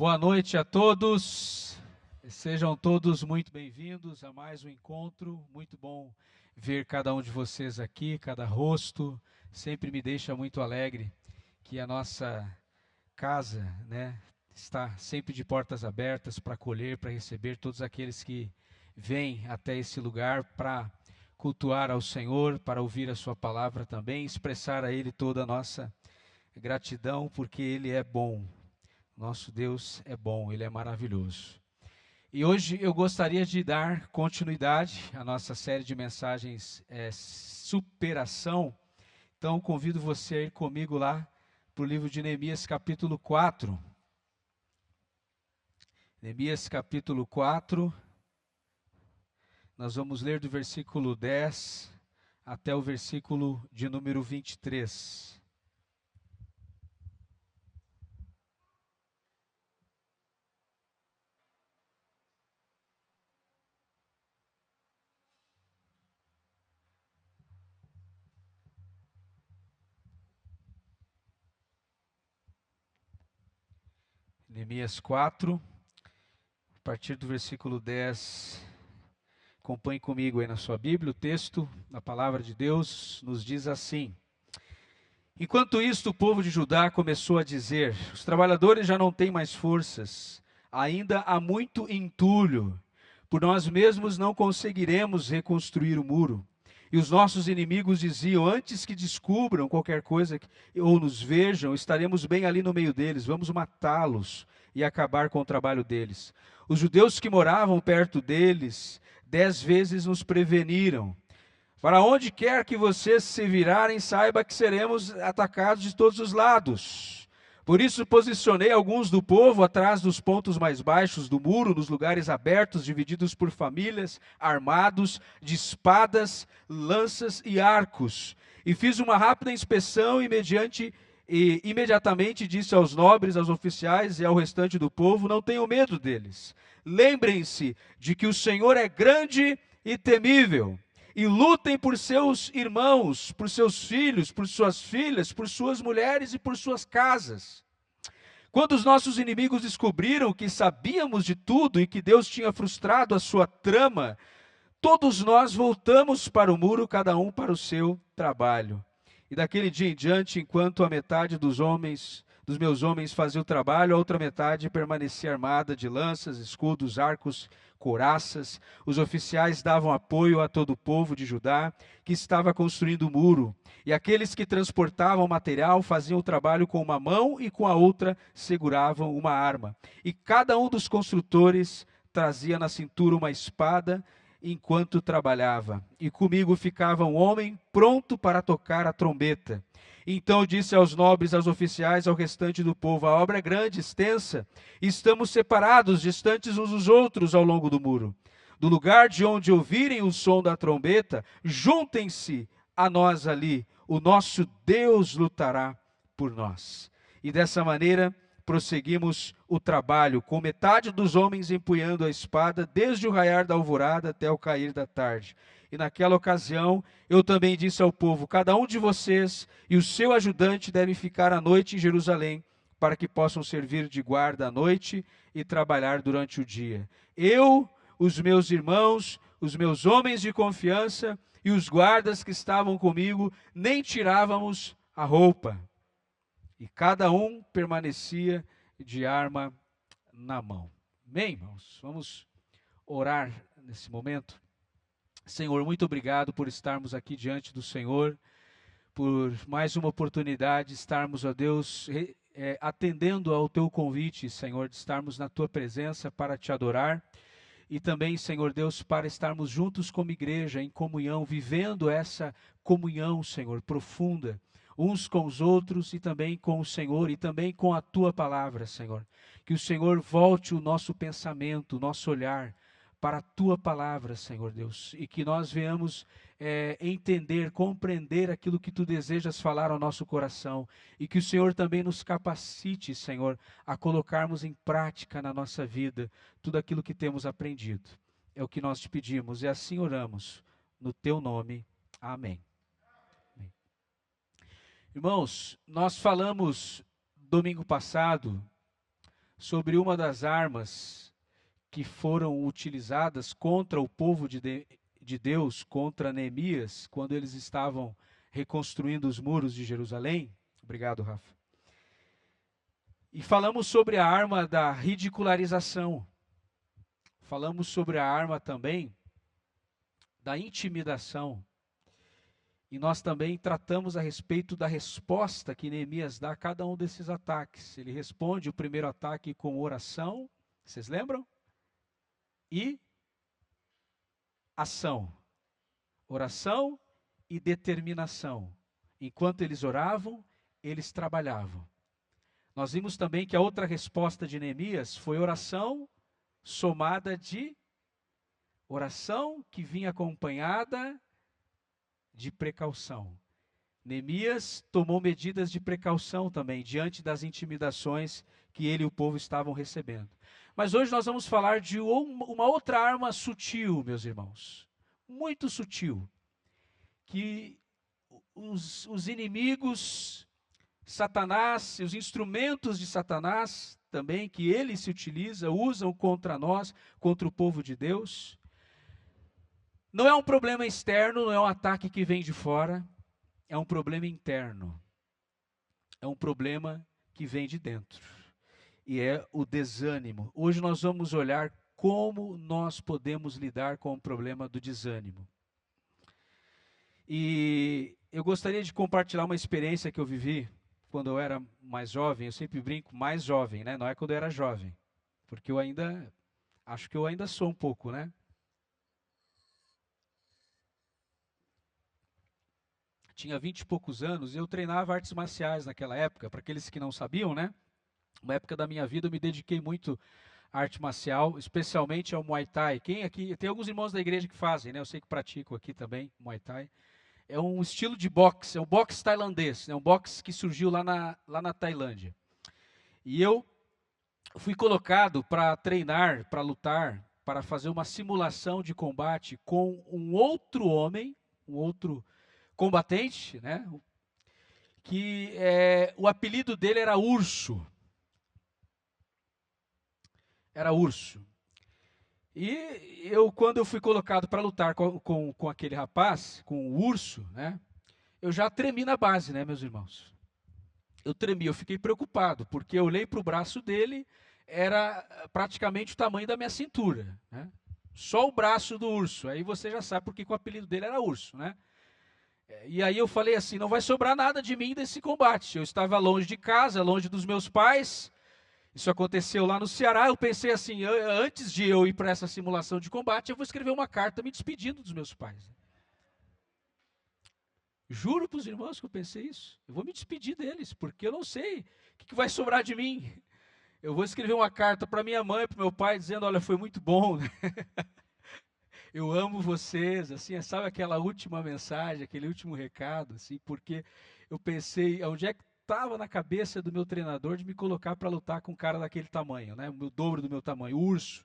Boa noite a todos, sejam todos muito bem-vindos a mais um encontro. Muito bom ver cada um de vocês aqui, cada rosto, sempre me deixa muito alegre que a nossa casa, está sempre de portas abertas para acolher, para receber todos aqueles que vêm até esse lugar para cultuar ao Senhor, para ouvir a sua palavra também, expressar a Ele toda a nossa gratidão, porque Ele é bom. Nosso Deus é bom, Ele é maravilhoso. E hoje eu gostaria de dar continuidade à nossa série de mensagens Superação. Então convido você a ir comigo lá para o livro de Neemias capítulo 4. Neemias capítulo 4, nós vamos ler do versículo 10 até o versículo de número 23. Neemias 4, a partir do versículo 10, acompanhe comigo aí na sua Bíblia, o texto, a palavra de Deus nos diz assim: Enquanto isto, o povo de Judá começou a dizer: os trabalhadores já não têm mais forças, ainda há muito entulho, por nós mesmos não conseguiremos reconstruir o muro. E os nossos inimigos diziam: antes que descubram qualquer coisa ou nos vejam, estaremos bem ali no meio deles, vamos matá-los e acabar com o trabalho deles. Os judeus que moravam perto deles 10 vezes nos preveniram: para onde quer que vocês se virarem, saiba que seremos atacados de todos os lados. Por isso posicionei alguns do povo atrás dos pontos mais baixos do muro, nos lugares abertos, divididos por famílias, armados de espadas, lanças e arcos. E fiz uma rápida inspeção e imediatamente disse aos nobres, aos oficiais e ao restante do povo: não tenham medo deles. Lembrem-se de que o Senhor é grande e temível. E lutem por seus irmãos, por seus filhos, por suas filhas, por suas mulheres e por suas casas. Quando os nossos inimigos descobriram que sabíamos de tudo e que Deus tinha frustrado a sua trama, todos nós voltamos para o muro, cada um para o seu trabalho. E daquele dia em diante, enquanto a metade dos meus homens fazia o trabalho, a outra metade permanecia armada de lanças, escudos, arcos, couraças. Os oficiais davam apoio a todo o povo de Judá que estava construindo o muro. E aqueles que transportavam material faziam o trabalho com uma mão e com a outra seguravam uma arma. E cada um dos construtores trazia na cintura uma espada enquanto trabalhava. E comigo ficava um homem pronto para tocar a trombeta. Então disse aos nobres, aos oficiais, ao restante do povo: a obra é grande, extensa, e estamos separados, distantes uns dos outros ao longo do muro. Do lugar de onde ouvirem o som da trombeta, juntem-se a nós ali, o nosso Deus lutará por nós. E dessa maneira prosseguimos o trabalho, com metade dos homens empunhando a espada, desde o raiar da alvorada até o cair da tarde. E naquela ocasião, eu também disse ao povo: cada um de vocês e o seu ajudante devem ficar à noite em Jerusalém, para que possam servir de guarda à noite e trabalhar durante o dia. Eu, os meus irmãos, os meus homens de confiança e os guardas que estavam comigo, nem tirávamos a roupa. E cada um permanecia de arma na mão. Amém, irmãos? Vamos orar nesse momento. Senhor, muito obrigado por estarmos aqui diante do Senhor, por mais uma oportunidade de estarmos, ó Deus, atendendo ao Teu convite, Senhor, de estarmos na Tua presença para Te adorar. E também, Senhor Deus, para estarmos juntos como igreja, em comunhão, vivendo essa comunhão, Senhor, profunda, uns com os outros e também com o Senhor e também com a Tua palavra, Senhor. Que o Senhor volte o nosso pensamento, o nosso olhar para a Tua palavra, Senhor Deus, e que nós venhamos entender, compreender aquilo que Tu desejas falar ao nosso coração, e que o Senhor também nos capacite, Senhor, a colocarmos em prática na nossa vida tudo aquilo que temos aprendido. É o que nós te pedimos e assim oramos, no Teu nome. Amém. Amém. Irmãos, nós falamos domingo passado sobre uma das armas que foram utilizadas contra o povo de Deus, contra Neemias, quando eles estavam reconstruindo os muros de Jerusalém. Obrigado, Rafa. E falamos sobre a arma da ridicularização. Falamos sobre a arma também da intimidação. E nós também tratamos a respeito da resposta que Neemias dá a cada um desses ataques. Ele responde o primeiro ataque com oração, vocês lembram? E ação. Oração e determinação. Enquanto eles oravam, eles trabalhavam. Nós vimos também que a outra resposta de Neemias foi oração somada de oração que vinha acompanhada de precaução. Neemias tomou medidas de precaução também, diante das intimidações que ele e o povo estavam recebendo. Mas hoje nós vamos falar de uma outra arma sutil, meus irmãos, muito sutil, que os inimigos, Satanás, os instrumentos de Satanás também, que ele se utiliza, usam contra nós, contra o povo de Deus. Não é um problema externo, não é um ataque que vem de fora, é um problema interno. É um problema que vem de dentro. E é o desânimo. Hoje nós vamos olhar como nós podemos lidar com o problema do desânimo. E eu gostaria de compartilhar uma experiência que eu vivi quando eu era mais jovem. Eu sempre brinco, mais jovem, né? Não é quando eu era jovem. Porque acho que eu ainda sou um pouco, né? Tinha 20 e poucos anos e eu treinava artes marciais naquela época. Para aqueles que não sabiam, né? Uma época da minha vida eu me dediquei muito à arte marcial, especialmente ao Muay Thai. Quem aqui, tem alguns irmãos da igreja que fazem, né? Eu sei que praticam aqui também Muay Thai. É um estilo de boxe, é um boxe tailandês, é um boxe que surgiu lá na Tailândia. E eu fui colocado para treinar, para lutar, para fazer uma simulação de combate com um outro homem, um outro combatente, né? Que o apelido dele era Urso. Era Urso. E quando eu fui colocado para lutar com aquele rapaz, com o Urso, né? Eu já tremi na base, né, meus irmãos? Eu tremi, eu fiquei preocupado, porque eu olhei para o braço dele, era praticamente o tamanho da minha cintura, né? Só o braço do Urso. Aí você já sabe porque o apelido dele era Urso, né? E aí eu falei assim, não vai sobrar nada de mim desse combate. Eu estava longe de casa, longe dos meus pais. Isso aconteceu lá no Ceará. Eu pensei assim, antes de eu ir para essa simulação de combate, eu vou escrever uma carta me despedindo dos meus pais. Juro para os irmãos que eu pensei isso. Eu vou me despedir deles, porque eu não sei o que vai sobrar de mim. Eu vou escrever uma carta para minha mãe, para meu pai, dizendo, olha, foi muito bom. Eu amo vocês, assim, sabe aquela última mensagem, aquele último recado, assim, porque eu pensei, onde é que estava na cabeça do meu treinador de me colocar para lutar com um cara daquele tamanho, né, o dobro do meu tamanho, o Urso.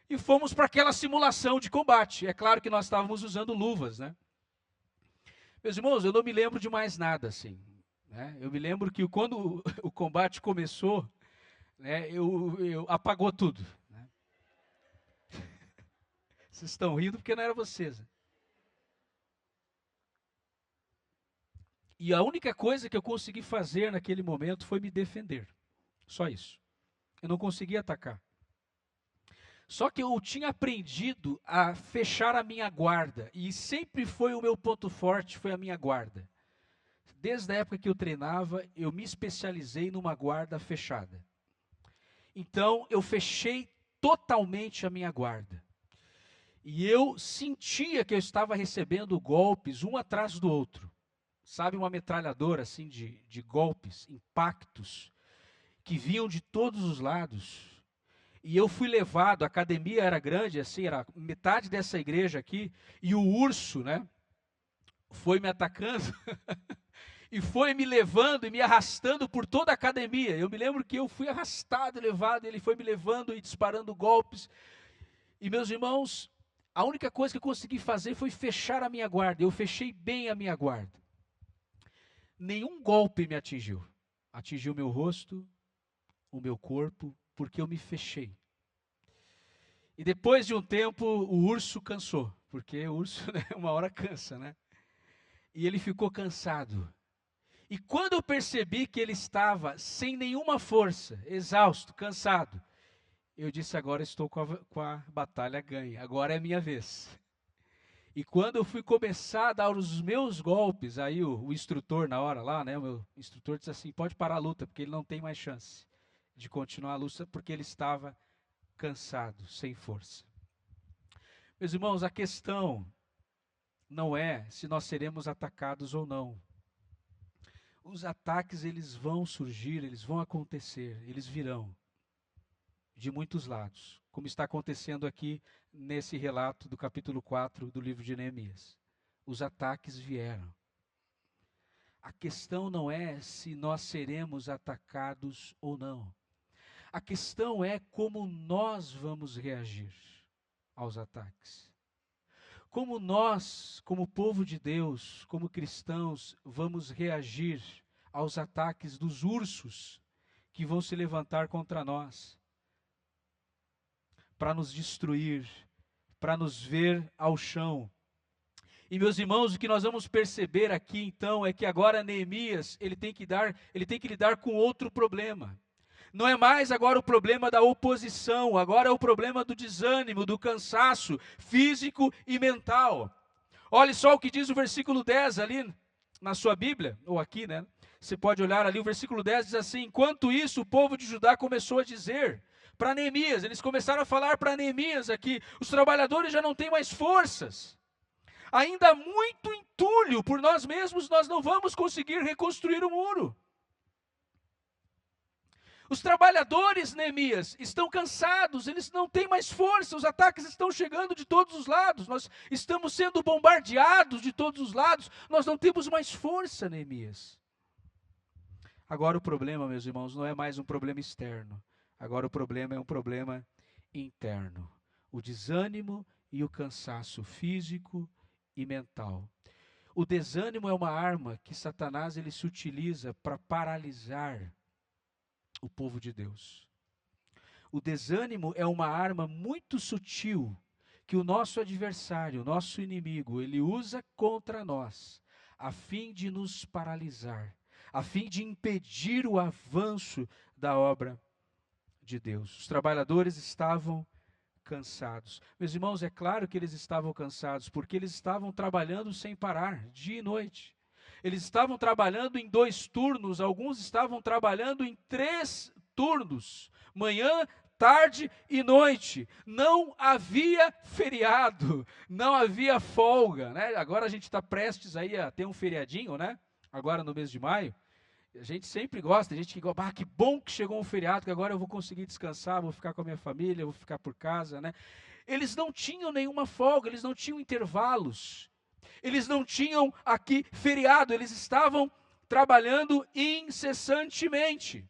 E fomos para aquela simulação de combate. É claro que nós estávamos usando luvas, né? Meus irmãos, eu não me lembro de mais nada, assim, né? Eu me lembro que quando o combate começou, né, eu apagou tudo. Vocês estão rindo porque não era vocês. E a única coisa que eu consegui fazer naquele momento foi me defender. Só isso. Eu não consegui atacar. Só que eu tinha aprendido a fechar a minha guarda. E sempre foi o meu ponto forte, foi a minha guarda. Desde a época que eu treinava, eu me especializei numa guarda fechada. Então, eu fechei totalmente a minha guarda. E eu sentia que eu estava recebendo golpes um atrás do outro. Sabe, uma metralhadora assim de golpes, impactos, que vinham de todos os lados. E eu fui levado, a academia era grande, assim, era metade dessa igreja aqui, e o Urso, né, foi me atacando, e foi me levando e me arrastando por toda a academia. Eu me lembro que eu fui arrastado e levado, ele foi me levando e disparando golpes. E meus irmãos, a única coisa que eu consegui fazer foi fechar a minha guarda. Eu fechei bem a minha guarda. Nenhum golpe me atingiu. Atingiu meu rosto, o meu corpo, porque eu me fechei. E depois de um tempo, o urso cansou, porque o urso, né, uma hora cansa, né? E ele ficou cansado. E quando eu percebi que ele estava sem nenhuma força, exausto, cansado, eu disse: agora estou com a batalha ganha, agora é a minha vez. E quando eu fui começar a dar os meus golpes, aí o instrutor na hora lá, né, o meu instrutor disse assim: pode parar a luta, porque ele não tem mais chance de continuar a luta, porque ele estava cansado, sem força. Meus irmãos, a questão não é se nós seremos atacados ou não. Os ataques, eles vão surgir, eles vão acontecer, eles virão de muitos lados, como está acontecendo aqui nesse relato do capítulo 4 do livro de Neemias. Os ataques vieram. A questão não é se nós seremos atacados ou não. A questão é como nós vamos reagir aos ataques. Como nós, como povo de Deus, como cristãos, vamos reagir aos ataques dos ursos que vão se levantar contra nós, para nos destruir, para nos ver ao chão. E meus irmãos, o que nós vamos perceber aqui então é que agora Neemias, ele tem que lidar com outro problema. Não é mais agora o problema da oposição, agora é o problema do desânimo, do cansaço físico e mental. Olhe só o que diz o versículo 10 ali na sua Bíblia, ou aqui, né? Você pode olhar ali, o versículo 10 diz assim: enquanto isso, o povo de Judá começou a dizer para Neemias, eles começaram a falar para Neemias aqui: os trabalhadores já não têm mais forças, ainda muito entulho, por nós mesmos nós não vamos conseguir reconstruir o muro. Os trabalhadores, Neemias, estão cansados, eles não têm mais força, os ataques estão chegando de todos os lados, nós estamos sendo bombardeados de todos os lados, nós não temos mais força, Neemias. Agora o problema, meus irmãos, não é mais um problema externo, agora o problema é um problema interno. O desânimo e o cansaço físico e mental. O desânimo é uma arma que Satanás ele se utiliza para paralisar o povo de Deus. O desânimo é uma arma muito sutil que o nosso adversário, o nosso inimigo, ele usa contra nós, a fim de nos paralisar, a fim de impedir o avanço da obra de Deus. Os trabalhadores estavam cansados. Meus irmãos, é claro que eles estavam cansados, porque eles estavam trabalhando sem parar, dia e noite. Eles estavam trabalhando em 2 turnos, alguns estavam trabalhando em 3 turnos, manhã, tarde e noite. Não havia feriado, não havia folga, né? Agora a gente está prestes aí a ter um feriadinho, né? Agora no mês de maio. A gente sempre gosta, a gente que gosta, que bom que chegou um feriado, que agora eu vou conseguir descansar, vou ficar com a minha família, vou ficar por casa, né? Eles não tinham nenhuma folga, eles não tinham intervalos. Eles não tinham aqui feriado, eles estavam trabalhando incessantemente,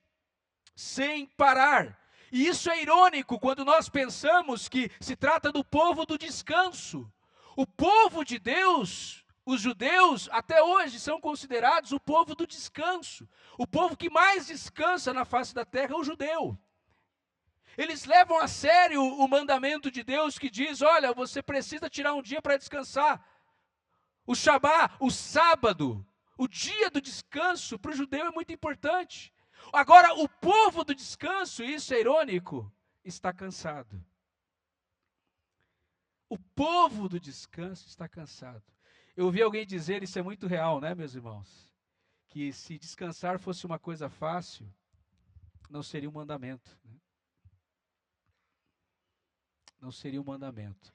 sem parar. E isso é irônico quando nós pensamos que se trata do povo do descanso. O povo de Deus, os judeus, até hoje são considerados o povo do descanso. O povo que mais descansa na face da terra é o judeu. Eles levam a sério o mandamento de Deus que diz: olha, você precisa tirar um dia para descansar. O Shabá, o sábado, o dia do descanso, para o judeu é muito importante. Agora, o povo do descanso, isso é irônico, está cansado. O povo do descanso está cansado. Eu ouvi alguém dizer, isso é muito real, né, meus irmãos? Que se descansar fosse uma coisa fácil, não seria um mandamento. Né? Não seria um mandamento.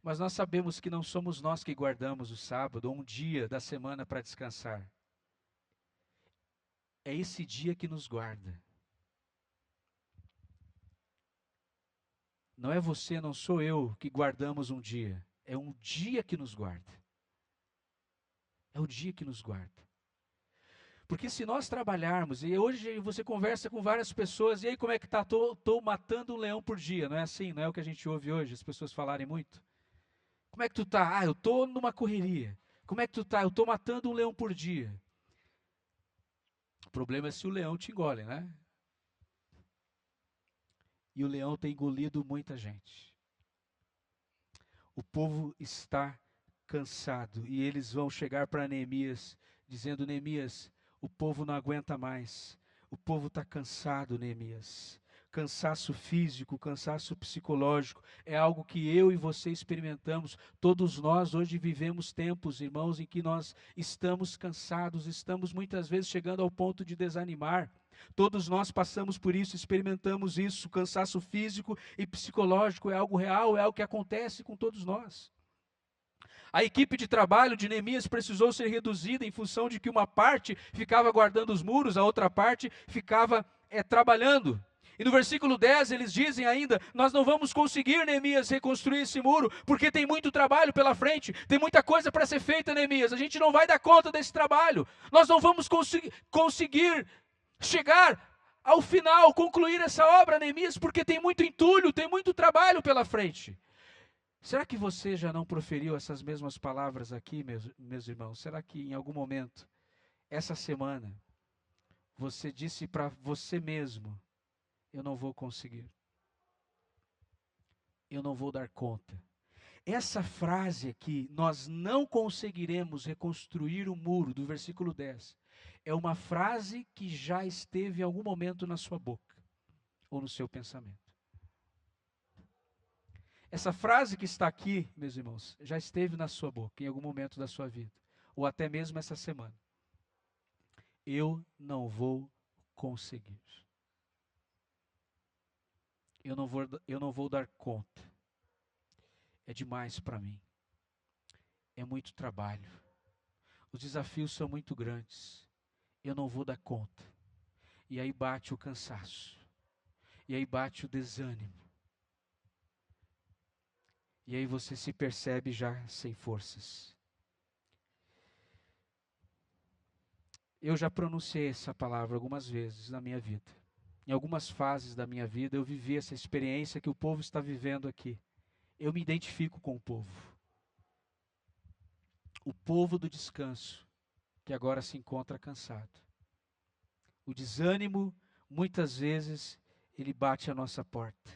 Mas nós sabemos que não somos nós que guardamos o sábado ou um dia da semana para descansar. É esse dia que nos guarda. Não é você, não sou eu que guardamos um dia. É um dia que nos guarda. É o dia que nos guarda. Porque se nós trabalharmos, e hoje você conversa com várias pessoas, e aí como é que está? Estou matando um leão por dia, não é assim? Não é o que a gente ouve hoje, as pessoas falarem muito? Como é que tu está? Eu estou numa correria. Como é que tu está? Eu estou matando um leão por dia. O problema é se o leão te engole, né? e o leão tem engolido muita gente. O povo está cansado e eles vão chegar para Neemias dizendo: Neemias, o povo não aguenta mais. O povo está cansado, Neemias. Cansaço físico, cansaço psicológico, é algo que eu e você experimentamos. Todos nós hoje vivemos tempos, irmãos, em que nós estamos cansados, estamos muitas vezes chegando ao ponto de desanimar. Todos nós passamos por isso, experimentamos isso. Cansaço físico e psicológico é algo real, é algo que acontece com todos nós. A equipe de trabalho de Neemias precisou ser reduzida em função de que uma parte ficava guardando os muros, a outra parte ficava trabalhando. E no versículo 10 eles dizem ainda: nós não vamos conseguir, Neemias, reconstruir esse muro, porque tem muito trabalho pela frente, tem muita coisa para ser feita, Neemias, a gente não vai dar conta desse trabalho, nós não vamos conseguir chegar ao final, concluir essa obra, Neemias, porque tem muito entulho, tem muito trabalho pela frente. Será que você já não proferiu essas mesmas palavras aqui, meus irmãos? Será que em algum momento, essa semana, você disse para você mesmo: eu não vou conseguir, eu não vou dar conta? Essa frase aqui, nós não conseguiremos reconstruir o muro, do versículo 10, é uma frase que já esteve em algum momento na sua boca, ou no seu pensamento. Essa frase que está aqui, meus irmãos, já esteve na sua boca em algum momento da sua vida, ou até mesmo essa semana. Eu não vou conseguir. Eu não vou dar conta. É demais para mim. É muito trabalho. Os desafios são muito grandes. Eu não vou dar conta. E aí bate o cansaço. E aí bate o desânimo. E aí você se percebe já sem forças. Eu já pronunciei essa palavra algumas vezes na minha vida. Em algumas fases da minha vida eu vivi essa experiência que o povo está vivendo aqui. Eu me identifico com o povo. O povo do descanso, que agora se encontra cansado. O desânimo, muitas vezes, ele bate a nossa porta.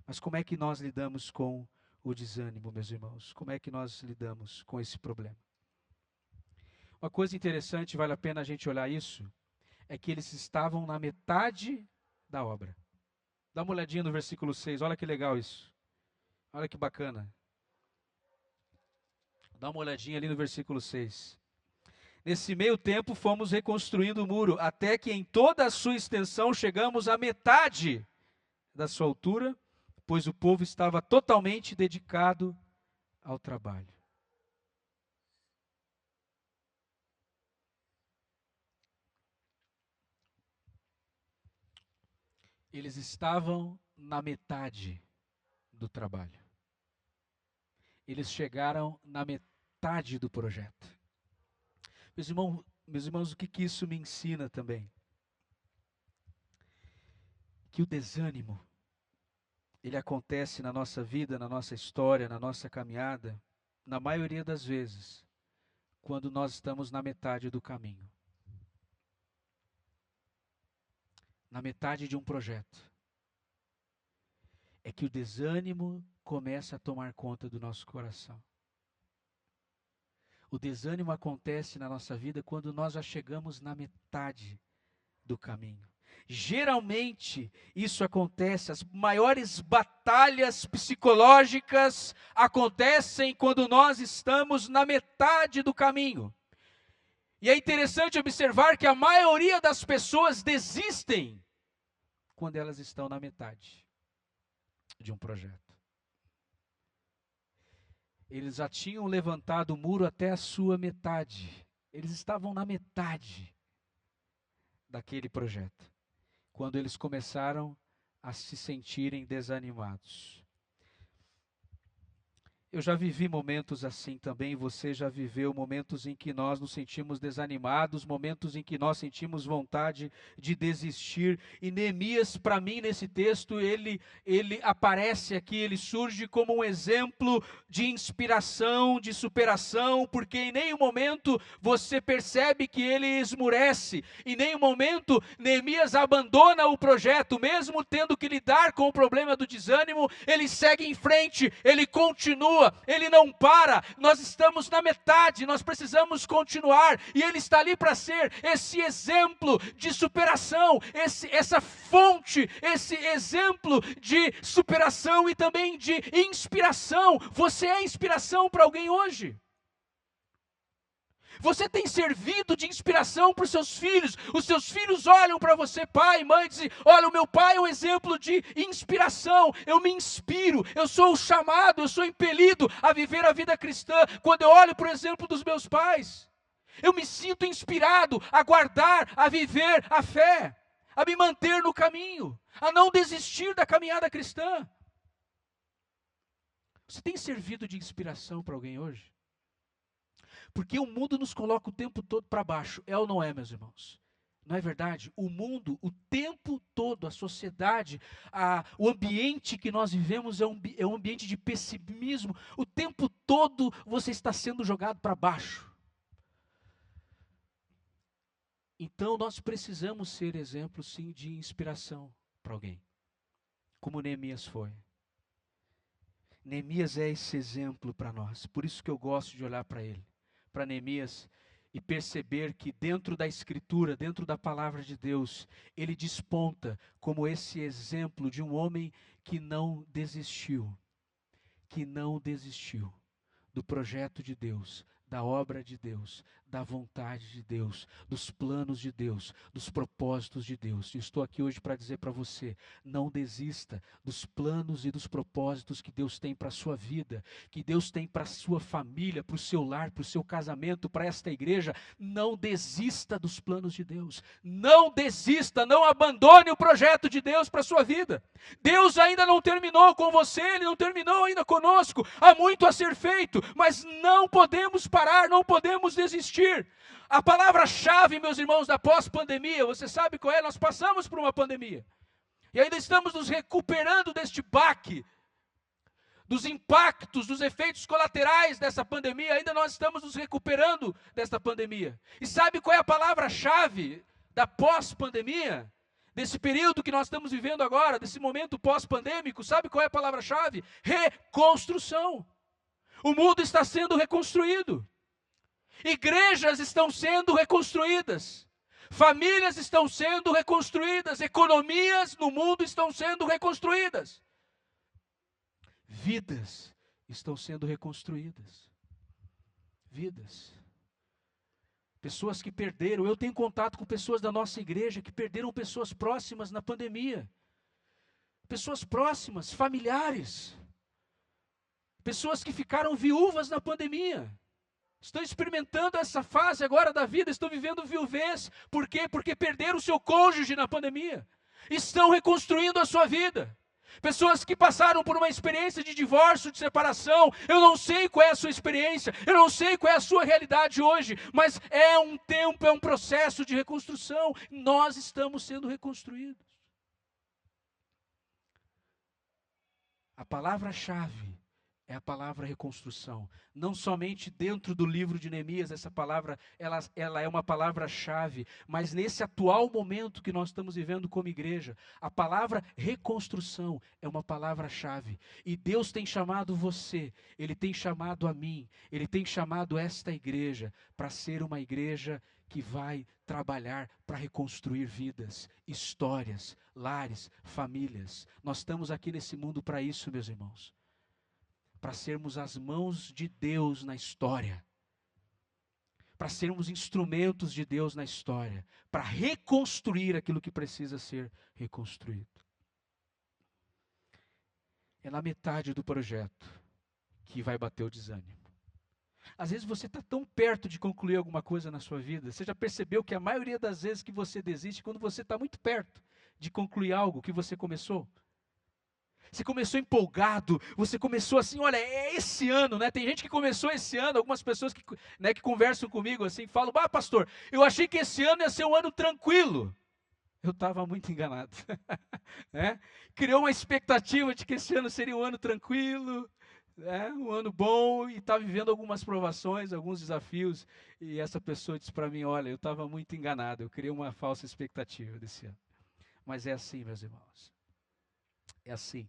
Mas como é que nós lidamos com o desânimo, meus irmãos? Como é que nós lidamos com esse problema? Uma coisa interessante, vale a pena a gente olhar isso, é que eles estavam na metade da obra. Dá uma olhadinha no versículo 6, olha que legal isso. Olha que bacana. Dá uma olhadinha ali no versículo 6. Nesse meio tempo fomos reconstruindo o muro, até que em toda a sua extensão chegamos à metade da sua altura, pois o povo estava totalmente dedicado ao trabalho. Eles estavam na metade do trabalho. Eles chegaram na metade do projeto. Meus irmãos, o que isso me ensina também? Que o desânimo, ele acontece na nossa vida, na nossa história, na nossa caminhada, na maioria das vezes, quando nós estamos na metade do caminho. Na metade de um projeto. É que o desânimo começa a tomar conta do nosso coração. O desânimo acontece na nossa vida quando nós já chegamos na metade do caminho. Geralmente isso acontece, as maiores batalhas psicológicas acontecem quando nós estamos na metade do caminho. E é interessante observar que a maioria das pessoas desistem quando elas estão na metade de um projeto. Eles já tinham levantado o muro até a sua metade. Eles estavam na metade daquele projeto, quando eles começaram a se sentirem desanimados. Eu já vivi momentos assim também, você já viveu momentos em que nós nos sentimos desanimados, momentos em que nós sentimos vontade de desistir. E Neemias, para mim, nesse texto, ele aparece aqui, ele surge como um exemplo de inspiração, de superação, porque em nenhum momento você percebe que ele esmurece, em nenhum momento Neemias abandona o projeto, mesmo tendo que lidar com o problema do desânimo, ele segue em frente, ele continua, ele não para. Nós estamos na metade, nós precisamos continuar, e ele está ali para ser esse exemplo de superação, essa fonte, esse exemplo de superação e também de inspiração. Você é inspiração para alguém hoje? Você tem servido de inspiração para os seus filhos? Os seus filhos olham para você, pai, mãe, e dizem: olha, o meu pai é um exemplo de inspiração, eu me inspiro, eu sou chamado, eu sou impelido a viver a vida cristã. Quando eu olho, por exemplo, dos meus pais, eu me sinto inspirado a guardar, a viver a fé, a me manter no caminho, a não desistir da caminhada cristã. Você tem servido de inspiração para alguém hoje? Porque o mundo nos coloca o tempo todo para baixo, é ou não é, meus irmãos? Não é verdade? O mundo, o tempo todo, a sociedade, o ambiente que nós vivemos é um ambiente de pessimismo. O tempo todo você está sendo jogado para baixo. Então nós precisamos ser exemplo, sim, de inspiração para alguém, como Neemias foi. Neemias é esse exemplo para nós, por isso que eu gosto de olhar para ele, para Neemias, e perceber que dentro da Escritura, dentro da palavra de Deus, ele desponta como esse exemplo de um homem que não desistiu do projeto de Deus, da obra de Deus, da vontade de Deus, dos planos de Deus, dos propósitos de Deus. Eu estou aqui hoje para dizer para você: não desista dos planos e dos propósitos que Deus tem para a sua vida, que Deus tem para a sua família, para o seu lar, para o seu casamento, para esta igreja. Não desista dos planos de Deus, não desista, não abandone o projeto de Deus para a sua vida. Deus ainda não terminou com você, Ele não terminou ainda conosco, há muito a ser feito, mas não podemos parar, não podemos desistir. A palavra-chave, meus irmãos, da pós-pandemia, você sabe qual é? Nós passamos por uma pandemia, e ainda estamos nos recuperando deste baque, dos impactos, dos efeitos colaterais dessa pandemia, ainda nós estamos nos recuperando desta pandemia. E sabe qual é a palavra-chave da pós-pandemia? Desse período que nós estamos vivendo agora, desse momento pós-pandêmico, sabe qual é a palavra-chave? Reconstrução. O mundo está sendo reconstruído. Igrejas estão sendo reconstruídas. Famílias estão sendo reconstruídas. Economias no mundo estão sendo reconstruídas. Vidas estão sendo reconstruídas. Vidas. Pessoas que perderam. Eu tenho contato com pessoas da nossa igreja que perderam pessoas próximas na pandemia. Pessoas próximas, familiares. Pessoas que ficaram viúvas na pandemia. Estão experimentando essa fase agora da vida, estão vivendo viuvez. Por quê? Porque perderam o seu cônjuge na pandemia. Estão reconstruindo a sua vida. Pessoas que passaram por uma experiência de divórcio, de separação. Eu não sei qual é a sua experiência, eu não sei qual é a sua realidade hoje, mas é um tempo, é um processo de reconstrução. Nós estamos sendo reconstruídos. A palavra-chave é a palavra reconstrução. Não somente dentro do livro de Neemias, essa palavra, ela é uma palavra-chave, mas nesse atual momento que nós estamos vivendo como igreja, a palavra reconstrução é uma palavra-chave. E Deus tem chamado você, Ele tem chamado a mim, Ele tem chamado esta igreja para ser uma igreja que vai trabalhar para reconstruir vidas, histórias, lares, famílias. Nós estamos aqui nesse mundo para isso, meus irmãos. Para sermos as mãos de Deus na história, para sermos instrumentos de Deus na história, para reconstruir aquilo que precisa ser reconstruído. É na metade do projeto que vai bater o desânimo. Às vezes você está tão perto de concluir alguma coisa na sua vida, você já percebeu que a maioria das vezes que você desiste, quando você está muito perto de concluir algo que você começou? Você começou empolgado, você começou assim, olha, é esse ano, né? Tem gente que começou esse ano, algumas pessoas que, né, que conversam comigo assim, falam, pastor, eu achei que esse ano ia ser um ano tranquilo. Eu estava muito enganado. Né? Criou uma expectativa de que esse ano seria um ano tranquilo, né? Um ano bom, e está vivendo algumas provações, alguns desafios, e essa pessoa disse para mim, olha, eu estava muito enganado, eu criei uma falsa expectativa desse ano. Mas é assim, meus irmãos. É assim.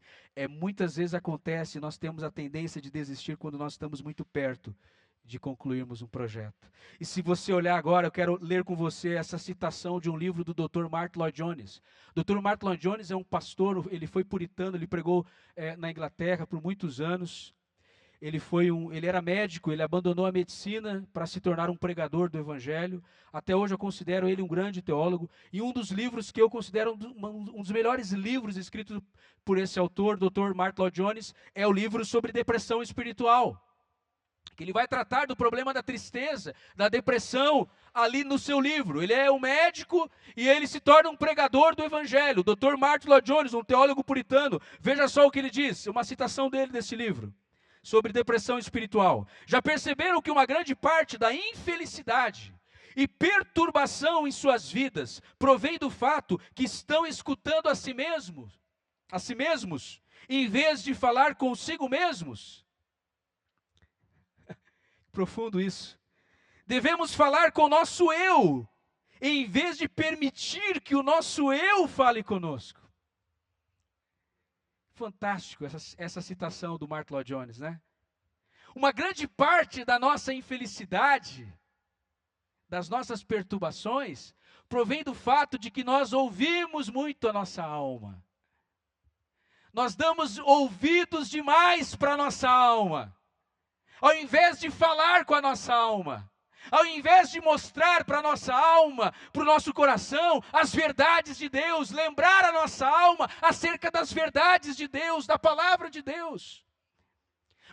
Muitas vezes acontece, nós temos a tendência de desistir quando nós estamos muito perto de concluirmos um projeto. E se você olhar agora, eu quero ler com você essa citação de um livro do Dr. Martyn Lloyd-Jones. Dr. Martyn Lloyd-Jones é um pastor, ele foi puritano, ele pregou na Inglaterra por muitos anos. Ele era médico, ele abandonou a medicina para se tornar um pregador do evangelho. Até hoje eu considero ele um grande teólogo. E um dos livros que eu considero um dos melhores livros escritos por esse autor, Dr. Martyn Lloyd-Jones, é o livro sobre depressão espiritual. Que ele vai tratar do problema da tristeza, da depressão, ali no seu livro. Ele é um médico e ele se torna um pregador do evangelho. Dr. Martyn Lloyd-Jones, um teólogo puritano, veja só o que ele diz, uma citação dele desse livro sobre depressão espiritual. Já perceberam que uma grande parte da infelicidade e perturbação em suas vidas provém do fato que estão escutando a si mesmos, em vez de falar consigo mesmos? Profundo isso. Devemos falar com o nosso eu, em vez de permitir que o nosso eu fale conosco. Fantástico essa citação do Martyn Lloyd-Jones, né? Uma grande parte da nossa infelicidade, das nossas perturbações, provém do fato de que nós ouvimos muito a nossa alma. Nós damos ouvidos demais para a nossa alma. Ao invés de falar com a nossa alma, ao invés de mostrar para a nossa alma, para o nosso coração, as verdades de Deus, lembrar a nossa alma acerca das verdades de Deus, da palavra de Deus.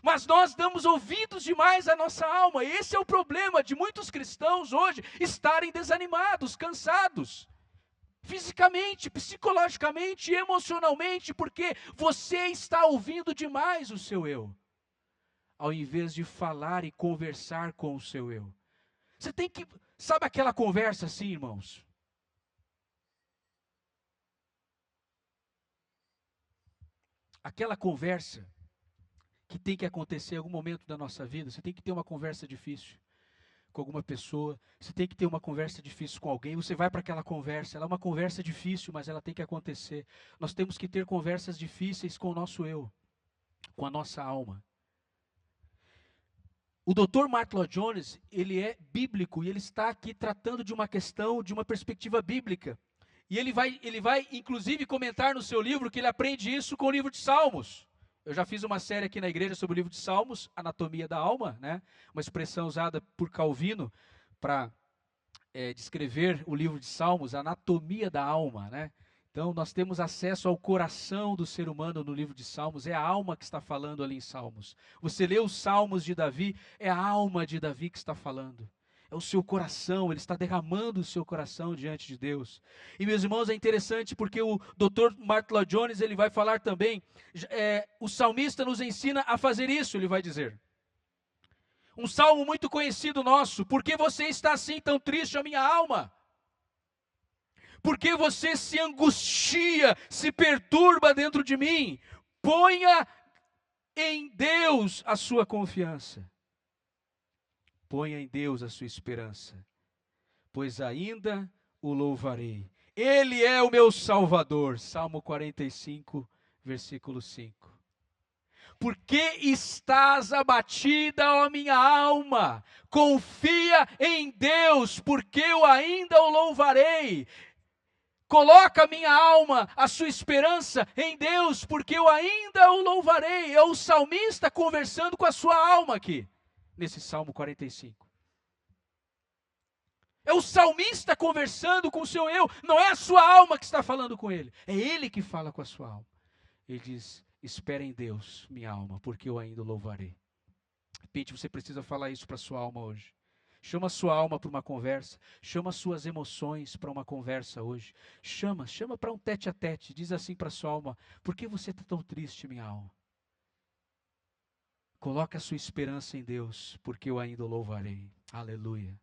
Mas nós damos ouvidos demais à nossa alma, e esse é o problema de muitos cristãos hoje, estarem desanimados, cansados, fisicamente, psicologicamente, emocionalmente, porque você está ouvindo demais o seu eu, ao invés de falar e conversar com o seu eu. Você tem que, sabe aquela conversa assim, irmãos? Aquela conversa que tem que acontecer em algum momento da nossa vida. Você tem que ter uma conversa difícil com alguma pessoa, você tem que ter uma conversa difícil com alguém, você vai para aquela conversa, ela é uma conversa difícil, mas ela tem que acontecer. Nós temos que ter conversas difíceis com o nosso eu, com a nossa alma. O Dr. Martyn Lloyd-Jones, ele é bíblico e ele está aqui tratando de uma questão, de uma perspectiva bíblica. E ele vai inclusive comentar no seu livro que ele aprende isso com o livro de Salmos. Eu já fiz uma série aqui na igreja sobre o livro de Salmos, Anatomia da Alma, né? Uma expressão usada por Calvino para descrever o livro de Salmos, Anatomia da Alma, né? Então, nós temos acesso ao coração do ser humano no livro de Salmos, é a alma que está falando ali em Salmos. Você lê os Salmos de Davi, é a alma de Davi que está falando. É o seu coração, ele está derramando o seu coração diante de Deus. E, meus irmãos, é interessante porque o Dr. Martyn Lloyd-Jones, ele vai falar também, o salmista nos ensina a fazer isso, ele vai dizer. Um salmo muito conhecido nosso, por que você está assim tão triste, a minha alma? Por que você se angustia, se perturba dentro de mim? Ponha em Deus a sua confiança. Ponha em Deus a sua esperança, pois ainda o louvarei. Ele é o meu Salvador. Salmo 45, versículo 5. Por que estás abatida, ó minha alma? Confia em Deus, porque eu ainda o louvarei. Coloca minha alma, a sua esperança em Deus, porque eu ainda o louvarei. É o salmista conversando com a sua alma aqui, nesse Salmo 45. É o salmista conversando com o seu eu, não é a sua alma que está falando com ele, é ele que fala com a sua alma. Ele diz, espera em Deus, minha alma, porque eu ainda o louvarei. Repite, você precisa falar isso para a sua alma hoje. Chama a sua alma para uma conversa. Chama as suas emoções para uma conversa hoje. Chama para um tete a tete. Diz assim para a sua alma: por que você está tão triste, minha alma? Coloque a sua esperança em Deus, porque eu ainda o louvarei. Aleluia.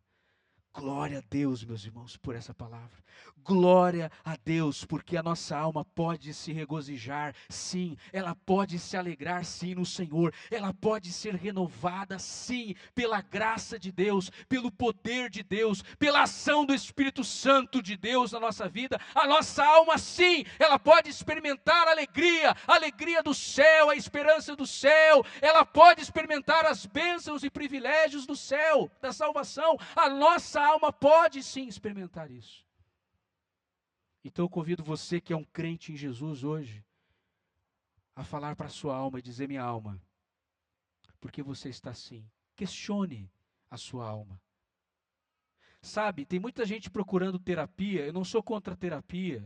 Glória a Deus, meus irmãos, por essa palavra. Glória a Deus, porque a nossa alma pode se regozijar, sim. Ela pode se alegrar, sim, no Senhor. Ela pode ser renovada, sim, pela graça de Deus, pelo poder de Deus, pela ação do Espírito Santo de Deus na nossa vida. A nossa alma, sim, ela pode experimentar a alegria do céu, a esperança do céu. Ela pode experimentar as bênçãos e privilégios do céu, da salvação. A nossa alma pode sim experimentar isso. Então eu convido você que é um crente em Jesus hoje, a falar para a sua alma e dizer: minha alma, por que você está assim? Questione a sua alma. Sabe, tem muita gente procurando terapia. Eu não sou contra a terapia.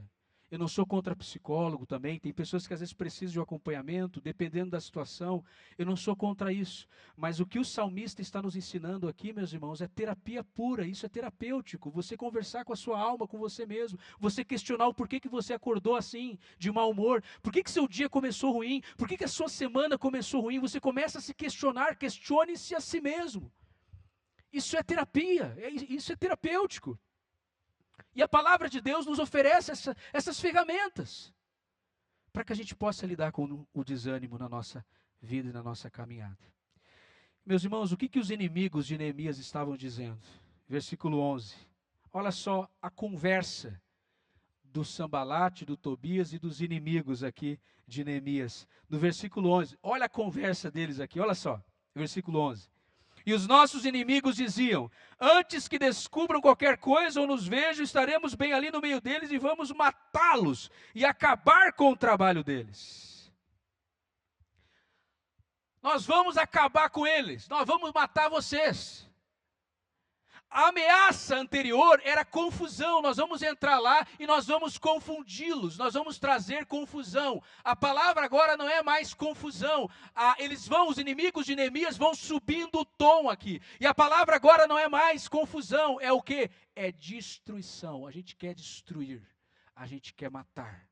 Eu não sou contra psicólogo também. Tem pessoas que às vezes precisam de um acompanhamento, dependendo da situação. Eu não sou contra isso. Mas o que o salmista está nos ensinando aqui, meus irmãos, é terapia pura. Isso é terapêutico. Você conversar com a sua alma, com você mesmo. Você questionar o porquê que você acordou assim, de mau humor. Por que seu dia começou ruim? Por que a sua semana começou ruim? Você começa a se questionar. Questione-se a si mesmo. Isso é terapia. Isso é terapêutico. E a palavra de Deus nos oferece essas ferramentas para que a gente possa lidar com o desânimo na nossa vida e na nossa caminhada. Meus irmãos, o que os inimigos de Neemias estavam dizendo? Versículo 11. Olha só a conversa do Sambalate, do Tobias e dos inimigos aqui de Neemias. No versículo 11, olha a conversa deles aqui, olha só, versículo 11. E os nossos inimigos diziam: antes que descubram qualquer coisa ou nos vejam, estaremos bem ali no meio deles e vamos matá-los e acabar com o trabalho deles. Nós vamos acabar com eles, nós vamos matar vocês. A ameaça anterior era confusão. Nós vamos entrar lá e nós vamos confundi-los, nós vamos trazer confusão. A palavra agora não é mais confusão. Os inimigos de Neemias vão subindo o tom aqui. E a palavra agora não é mais confusão, é o quê? É destruição. A gente quer destruir, a gente quer matar.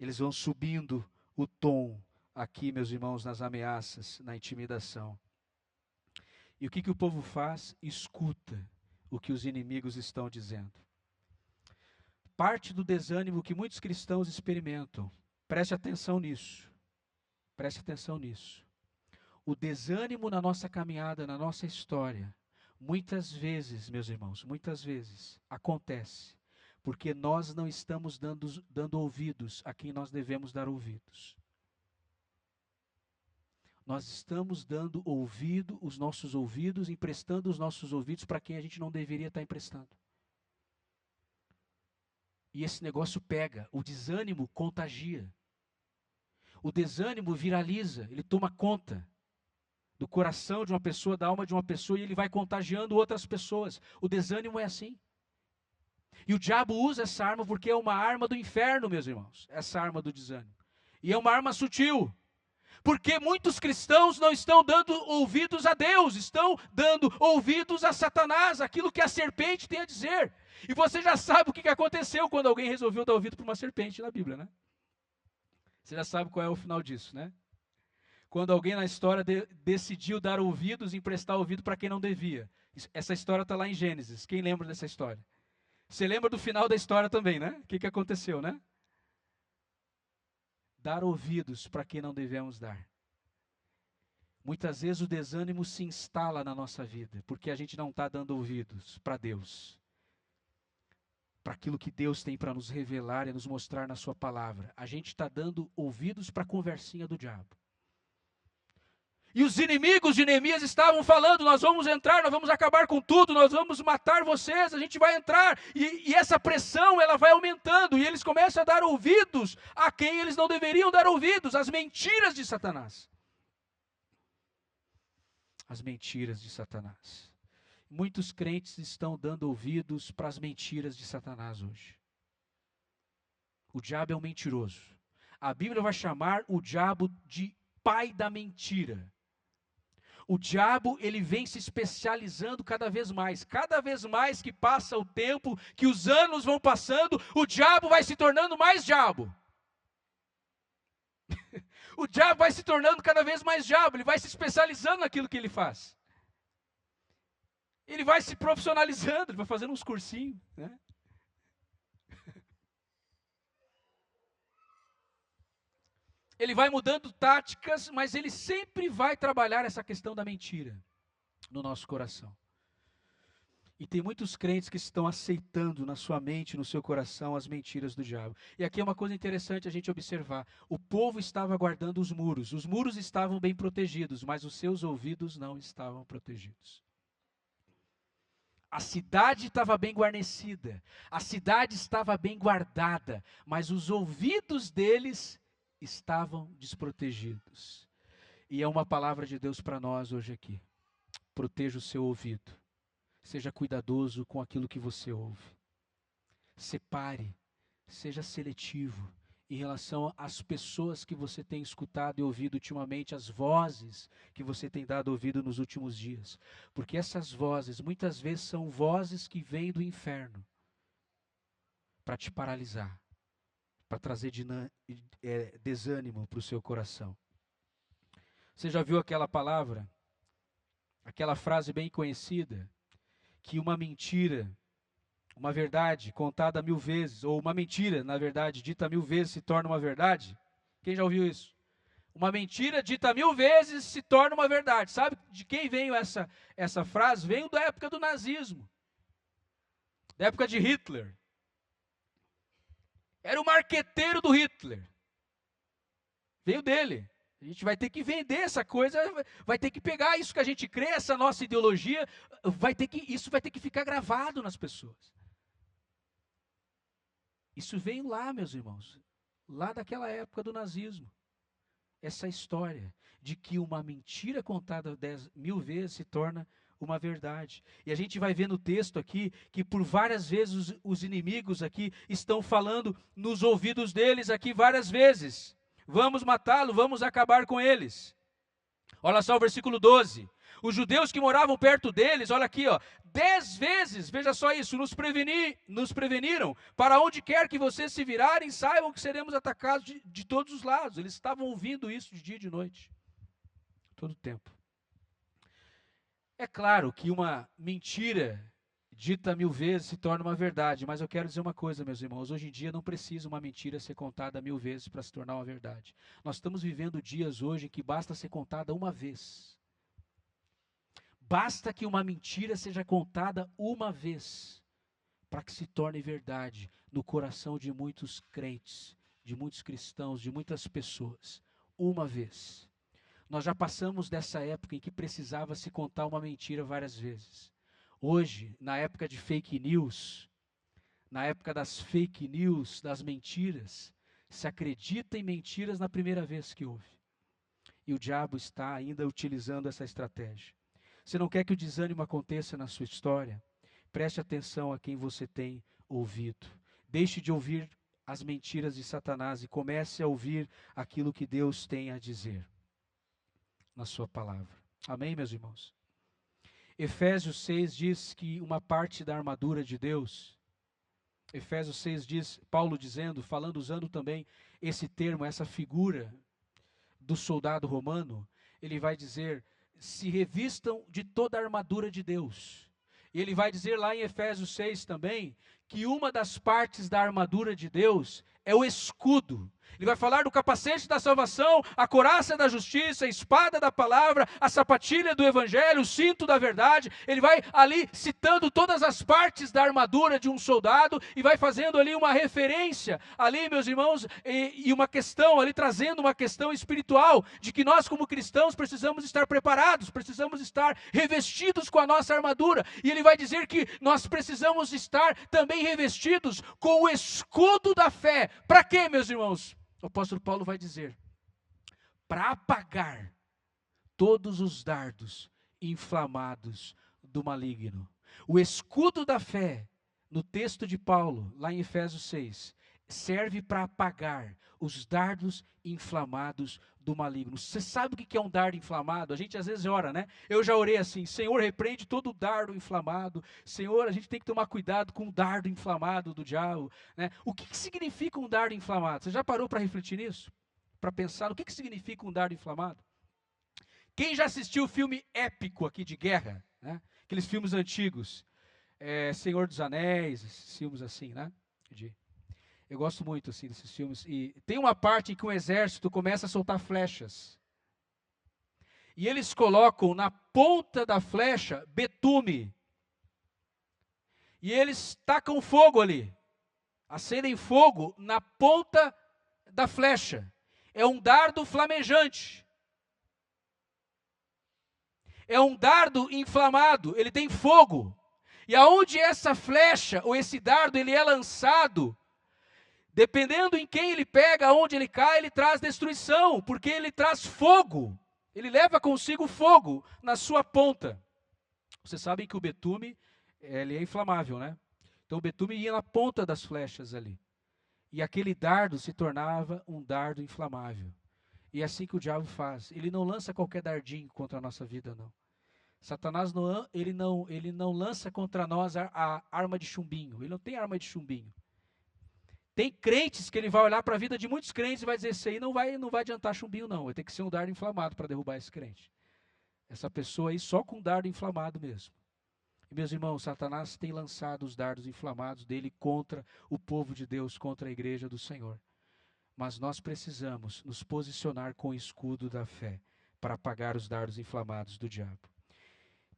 Eles vão subindo o tom aqui, meus irmãos, nas ameaças, na intimidação. E o que o povo faz? Escuta o que os inimigos estão dizendo. Parte do desânimo que muitos cristãos experimentam. Preste atenção nisso. Preste atenção nisso. O desânimo na nossa caminhada, na nossa história, muitas vezes, meus irmãos, muitas vezes acontece porque nós não estamos dando ouvidos a quem nós devemos dar ouvidos. Nós estamos dando os nossos ouvidos, emprestando os nossos ouvidos para quem a gente não deveria estar emprestando. E esse negócio pega, o desânimo contagia. O desânimo viraliza, ele toma conta do coração de uma pessoa, da alma de uma pessoa, e ele vai contagiando outras pessoas. O desânimo é assim. E o diabo usa essa arma porque é uma arma do inferno, meus irmãos, essa arma do desânimo. E é uma arma sutil. Porque muitos cristãos não estão dando ouvidos a Deus, estão dando ouvidos a Satanás, aquilo que a serpente tem a dizer. E você já sabe o que aconteceu quando alguém resolveu dar ouvido para uma serpente na Bíblia, né? Você já sabe qual é o final disso, né? Quando alguém na história decidiu dar ouvidos, emprestar ouvido para quem não devia. Essa história está lá em Gênesis. Quem lembra dessa história? Você lembra do final da história também, né? O que aconteceu, né? Dar ouvidos para quem não devemos dar. Muitas vezes o desânimo se instala na nossa vida, porque a gente não está dando ouvidos para Deus, para aquilo que Deus tem para nos revelar e nos mostrar na sua palavra. A gente está dando ouvidos para a conversinha do diabo. E os inimigos de Neemias estavam falando: nós vamos entrar, nós vamos acabar com tudo, nós vamos matar vocês, a gente vai entrar. E essa pressão, ela vai aumentando, e eles começam a dar ouvidos a quem eles não deveriam dar ouvidos, as mentiras de Satanás. As mentiras de Satanás. Muitos crentes estão dando ouvidos para as mentiras de Satanás hoje. O diabo é um mentiroso. A Bíblia vai chamar o diabo de pai da mentira. O diabo, ele vem se especializando cada vez mais que passa o tempo, que os anos vão passando, o diabo vai se tornando mais diabo. O diabo vai se tornando cada vez mais diabo, ele vai se especializando naquilo que ele faz. Ele vai se profissionalizando, ele vai fazendo uns cursinhos, né? Ele vai mudando táticas, mas ele sempre vai trabalhar essa questão da mentira no nosso coração. E tem muitos crentes que estão aceitando na sua mente, no seu coração, as mentiras do diabo. E aqui é uma coisa interessante a gente observar. O povo estava guardando os muros estavam bem protegidos, mas os seus ouvidos não estavam protegidos. A cidade estava bem guarnecida, a cidade estava bem guardada, mas os ouvidos deles estavam desprotegidos. E é uma palavra de Deus para nós hoje aqui. Proteja o seu ouvido. Seja cuidadoso com aquilo que você ouve. Separe, seja seletivo em relação às pessoas que você tem escutado e ouvido ultimamente, as vozes que você tem dado ouvido nos últimos dias. Porque essas vozes, muitas vezes, são vozes que vêm do inferno para te paralisar, para trazer desânimo para o seu coração. Você já viu aquela palavra, aquela frase bem conhecida, que uma mentira, uma verdade contada 1000 vezes, ou uma mentira, na verdade, dita 1000 vezes se torna uma verdade? Quem já ouviu isso? Uma mentira dita 1000 vezes se torna uma verdade. Sabe de quem veio essa frase? Veio da época do nazismo, da época de Hitler. Era o marqueteiro do Hitler. Veio dele. A gente vai ter que vender essa coisa, vai ter que pegar isso que a gente crê, essa nossa ideologia, isso vai ter que ficar gravado nas pessoas. Isso veio lá, meus irmãos, lá daquela época do nazismo. Essa história de que uma mentira contada 10.000 vezes se torna uma verdade. E a gente vai ver no texto aqui, que por várias vezes os inimigos aqui estão falando nos ouvidos deles aqui várias vezes. Vamos matá-lo, vamos acabar com eles. Olha só o versículo 12. Os judeus que moravam perto deles, olha aqui, 10 vezes, veja só isso, nos preveniram, para onde quer que vocês se virarem, saibam que seremos atacados de todos os lados. Eles estavam ouvindo isso de dia e de noite, todo o tempo. É claro que uma mentira dita 1000 vezes se torna uma verdade, mas eu quero dizer uma coisa, meus irmãos, hoje em dia não precisa uma mentira ser contada 1000 vezes para se tornar uma verdade. Nós estamos vivendo dias hoje que basta ser contada uma vez. Basta que uma mentira seja contada uma vez, para que se torne verdade no coração de muitos crentes, de muitos cristãos, de muitas pessoas. Uma vez. Nós já passamos dessa época em que precisava se contar uma mentira várias vezes. Hoje, na época de fake news, na época das fake news, das mentiras, se acredita em mentiras na primeira vez que ouve. E o diabo está ainda utilizando essa estratégia. Você não quer que o desânimo aconteça na sua história? Preste atenção a quem você tem ouvido. Deixe de ouvir as mentiras de Satanás e comece a ouvir aquilo que Deus tem a dizer na sua palavra. Amém, meus irmãos? Efésios 6 diz que uma parte da armadura de Deus, Efésios 6 diz, Paulo dizendo, falando, usando também esse termo, essa figura do soldado romano, ele vai dizer, se revistam de toda a armadura de Deus. E ele vai dizer lá em Efésios 6 também, que uma das partes da armadura de Deus é o escudo. Ele vai falar do capacete da salvação, a couraça da justiça, a espada da palavra, a sapatilha do evangelho, o cinto da verdade. Ele vai ali citando todas as partes da armadura de um soldado e vai fazendo ali uma referência, ali, meus irmãos, e uma questão, ali trazendo uma questão espiritual, de que nós como cristãos precisamos estar preparados, precisamos estar revestidos com a nossa armadura. E ele vai dizer que nós precisamos estar também revestidos com o escudo da fé. Para quê, meus irmãos? O apóstolo Paulo vai dizer, para apagar todos os dardos inflamados do maligno. O escudo da fé, no texto de Paulo, lá em Efésios 6, serve para apagar os dardos inflamados do maligno. Você sabe o que é um dardo inflamado? A gente às vezes ora, né? Eu já orei assim: Senhor, repreende todo o dardo inflamado. Senhor, a gente tem que tomar cuidado com o dardo inflamado do diabo, né? O que significa um dardo inflamado? Você já parou para refletir nisso? Para pensar o que significa um dardo inflamado? Quem já assistiu o filme épico aqui de guerra, né? Aqueles filmes antigos, Senhor dos Anéis, esses filmes assim, né? Eu gosto muito assim desses filmes. E tem uma parte em que um exército começa a soltar flechas. E eles colocam na ponta da flecha betume. E eles tacam fogo ali. Acendem fogo na ponta da flecha. É um dardo flamejante. É um dardo inflamado, ele tem fogo. E aonde essa flecha ou esse dardo ele é lançado, dependendo em quem ele pega, aonde ele cai, ele traz destruição, porque ele traz fogo. Ele leva consigo fogo na sua ponta. Vocês sabem que o betume, ele é inflamável, né? Então o betume ia na ponta das flechas ali. E aquele dardo se tornava um dardo inflamável. E é assim que o diabo faz. Ele não lança qualquer dardinho contra a nossa vida, não. Satanás ele não lança contra nós a arma de chumbinho. Ele não tem arma de chumbinho. Tem crentes que ele vai olhar para a vida de muitos crentes e vai dizer: isso aí não vai adiantar chumbinho, não. Vai ter que ser um dardo inflamado para derrubar esse crente. Essa pessoa aí só com dardo inflamado mesmo. E, meus irmãos, Satanás tem lançado os dardos inflamados dele contra o povo de Deus, contra a igreja do Senhor. Mas nós precisamos nos posicionar com o escudo da fé para apagar os dardos inflamados do diabo.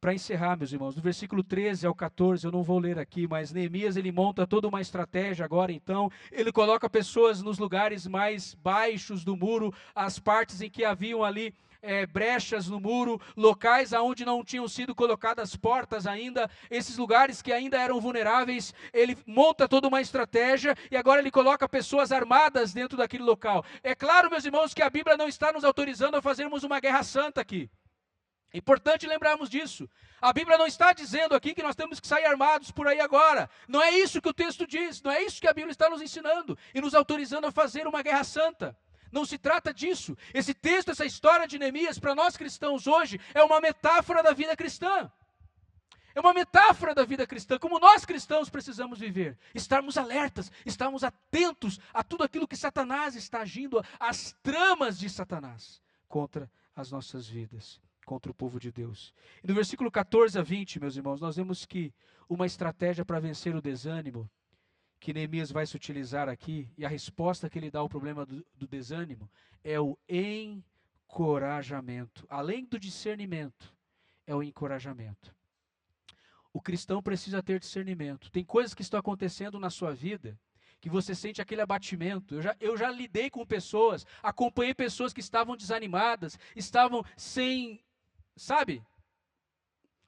Para encerrar, meus irmãos, do versículo 13 ao 14, eu não vou ler aqui, mas Neemias ele monta toda uma estratégia agora, então, ele coloca pessoas nos lugares mais baixos do muro, as partes em que haviam ali brechas no muro, locais aonde não tinham sido colocadas portas ainda, esses lugares que ainda eram vulneráveis, ele monta toda uma estratégia e agora ele coloca pessoas armadas dentro daquele local. É claro, meus irmãos, que a Bíblia não está nos autorizando a fazermos uma guerra santa aqui. É importante lembrarmos disso. A Bíblia não está dizendo aqui que nós temos que sair armados por aí agora. Não é isso que o texto diz, não é isso que a Bíblia está nos ensinando e nos autorizando a fazer uma guerra santa. Não se trata disso. Esse texto, essa história de Neemias, para nós cristãos hoje, é uma metáfora da vida cristã. É uma metáfora da vida cristã, como nós cristãos precisamos viver. Estarmos alertas, estarmos atentos a tudo aquilo que Satanás está agindo, as tramas de Satanás contra as nossas vidas, contra o povo de Deus. E no versículo 14 a 20, meus irmãos, nós vemos que uma estratégia para vencer o desânimo, que Neemias vai se utilizar aqui, e a resposta que ele dá ao problema do desânimo, é o encorajamento. Além do discernimento, é o encorajamento. O cristão precisa ter discernimento. Tem coisas que estão acontecendo na sua vida, que você sente aquele abatimento. Eu já lidei com pessoas, acompanhei pessoas que estavam desanimadas, estavam sem... Sabe?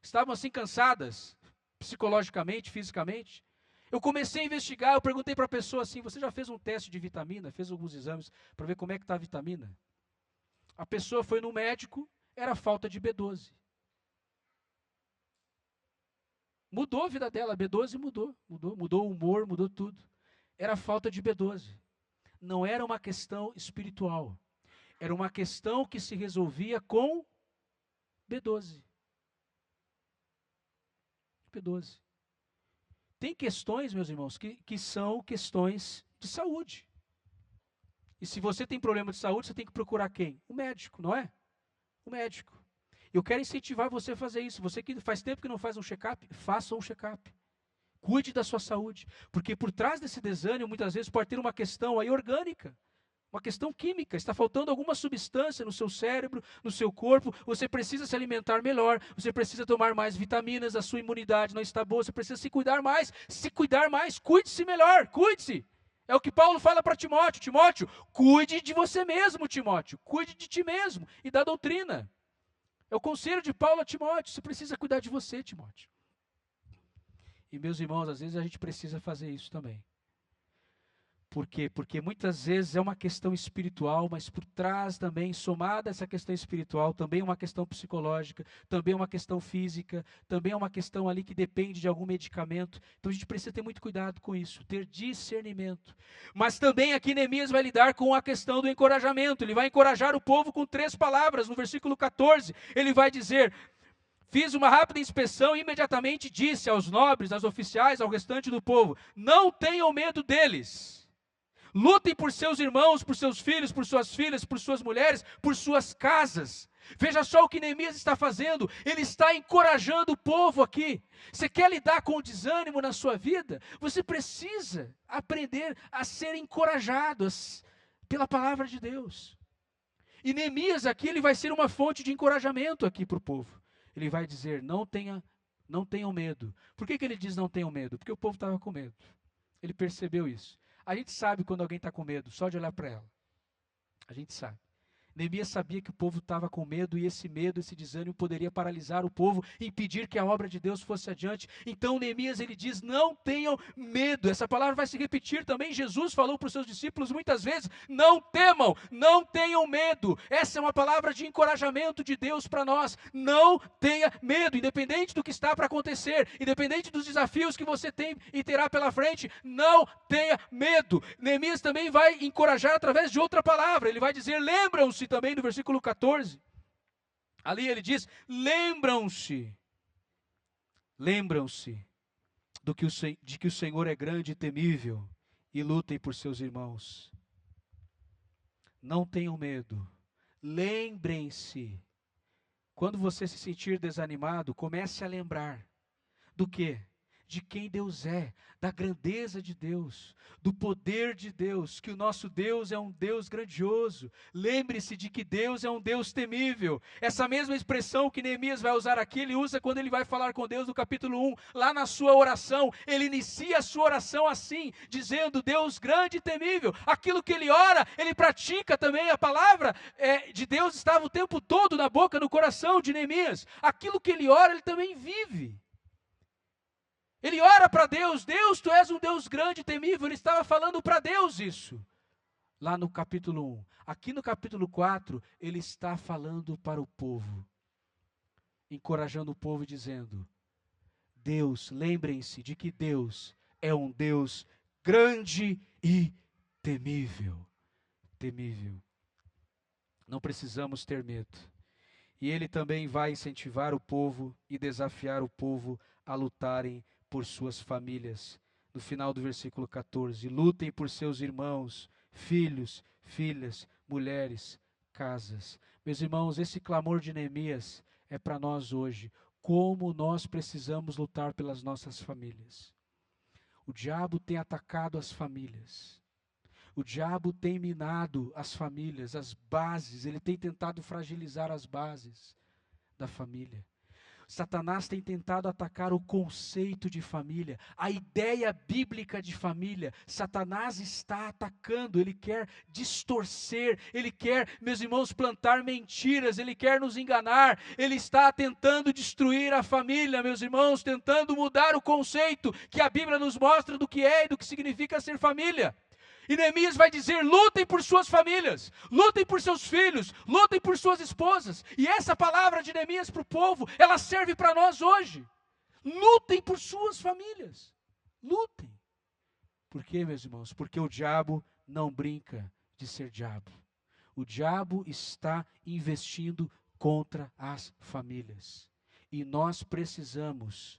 Estavam assim cansadas, psicologicamente, fisicamente. Eu comecei a investigar, eu perguntei para a pessoa assim: você já fez um teste de vitamina? Fez alguns exames para ver como é que está a vitamina? A pessoa foi no médico, era falta de B12. Mudou a vida dela, a B12 mudou o humor, mudou tudo. Era falta de B12. Não era uma questão espiritual. Era uma questão que se resolvia com B12. B12. Tem questões, meus irmãos, que são questões de saúde. E se você tem problema de saúde, você tem que procurar quem? O médico, não é? O médico. Eu quero incentivar você a fazer isso. Você que faz tempo que não faz um check-up, faça um check-up. Cuide da sua saúde. Porque por trás desse desânimo, muitas vezes pode ter uma questão aí orgânica. Uma questão química, está faltando alguma substância no seu cérebro, no seu corpo, você precisa se alimentar melhor, você precisa tomar mais vitaminas, a sua imunidade não está boa, você precisa se cuidar mais, cuide-se melhor, cuide-se. É o que Paulo fala para Timóteo: Timóteo, cuide de você mesmo, Timóteo, cuide de ti mesmo e da doutrina. É o conselho de Paulo a Timóteo: você precisa cuidar de você, Timóteo. E meus irmãos, às vezes a gente precisa fazer isso também. Por quê? Porque muitas vezes é uma questão espiritual, mas por trás também, somada a essa questão espiritual, também é uma questão psicológica, também é uma questão física, também é uma questão ali que depende de algum medicamento. Então a gente precisa ter muito cuidado com isso, ter discernimento. Mas também aqui Neemias vai lidar com a questão do encorajamento. Ele vai encorajar o povo com 3 palavras. No versículo 14, ele vai dizer: fiz uma rápida inspeção e imediatamente disse aos nobres, aos oficiais, ao restante do povo: não tenham medo deles. Lutem por seus irmãos, por seus filhos, por suas filhas, por suas mulheres, por suas casas. Veja só o que Neemias está fazendo. Ele está encorajando o povo aqui. Você quer lidar com o desânimo na sua vida? Você precisa aprender a ser encorajado pela palavra de Deus. E Neemias aqui, ele vai ser uma fonte de encorajamento aqui para o povo. Ele vai dizer: não tenham medo. Por que ele diz não tenham medo? Porque o povo estava com medo. Ele percebeu isso. A gente sabe quando alguém está com medo, só de olhar para ela. A gente sabe. Neemias sabia que o povo estava com medo, e esse medo, esse desânimo poderia paralisar o povo, impedir que a obra de Deus fosse adiante. Então Neemias, ele diz: não tenham medo. Essa palavra vai se repetir também. Jesus falou para os seus discípulos muitas vezes: não temam, não tenham medo. Essa é uma palavra de encorajamento de Deus para nós. Não tenha medo, independente do que está para acontecer, independente dos desafios que você tem e terá pela frente, não tenha medo. Neemias também vai encorajar através de outra palavra. Ele vai dizer: lembram-se também no versículo 14, ali ele diz: lembram-se de que o Senhor é grande e temível, e lutem por seus irmãos. Não tenham medo, lembrem-se. Quando você se sentir desanimado, comece a lembrar do quê? De quem Deus é, da grandeza de Deus, do poder de Deus, que o nosso Deus é um Deus grandioso. Lembre-se de que Deus é um Deus temível. Essa mesma expressão que Neemias vai usar aqui, ele usa quando ele vai falar com Deus no capítulo 1, lá na sua oração. Ele inicia a sua oração assim, dizendo: Deus grande e temível. Aquilo que ele ora, ele pratica também. A palavra de Deus estava o tempo todo na boca, no coração de Neemias. Aquilo que ele ora, ele também vive. Ele ora para Deus: Deus, tu és um Deus grande e temível. Ele estava falando para Deus isso, lá no capítulo 1. Aqui no capítulo 4, ele está falando para o povo, encorajando o povo, dizendo: Deus, lembrem-se de que Deus é um Deus grande e temível. Temível. Não precisamos ter medo. E ele também vai incentivar o povo e desafiar o povo a lutarem por suas famílias. No final do versículo 14, lutem por seus irmãos, filhos, filhas, mulheres, casas. Meus irmãos, esse clamor de Neemias é para nós hoje. Como nós precisamos lutar pelas nossas famílias. O diabo tem atacado as famílias. O diabo tem minado as famílias, as bases. Ele tem tentado fragilizar as bases da família. Satanás tem tentado atacar o conceito de família, a ideia bíblica de família. Satanás está atacando, ele quer distorcer, ele quer, meus irmãos, plantar mentiras, ele quer nos enganar, ele está tentando destruir a família, meus irmãos, tentando mudar o conceito que a Bíblia nos mostra do que é e do que significa ser família. E Neemias vai dizer: lutem por suas famílias, lutem por seus filhos, lutem por suas esposas. E essa palavra de Neemias para o povo, ela serve para nós hoje. Lutem por suas famílias, lutem. Por quê, meus irmãos? Porque o diabo não brinca de ser diabo. O diabo está investindo contra as famílias. E nós precisamos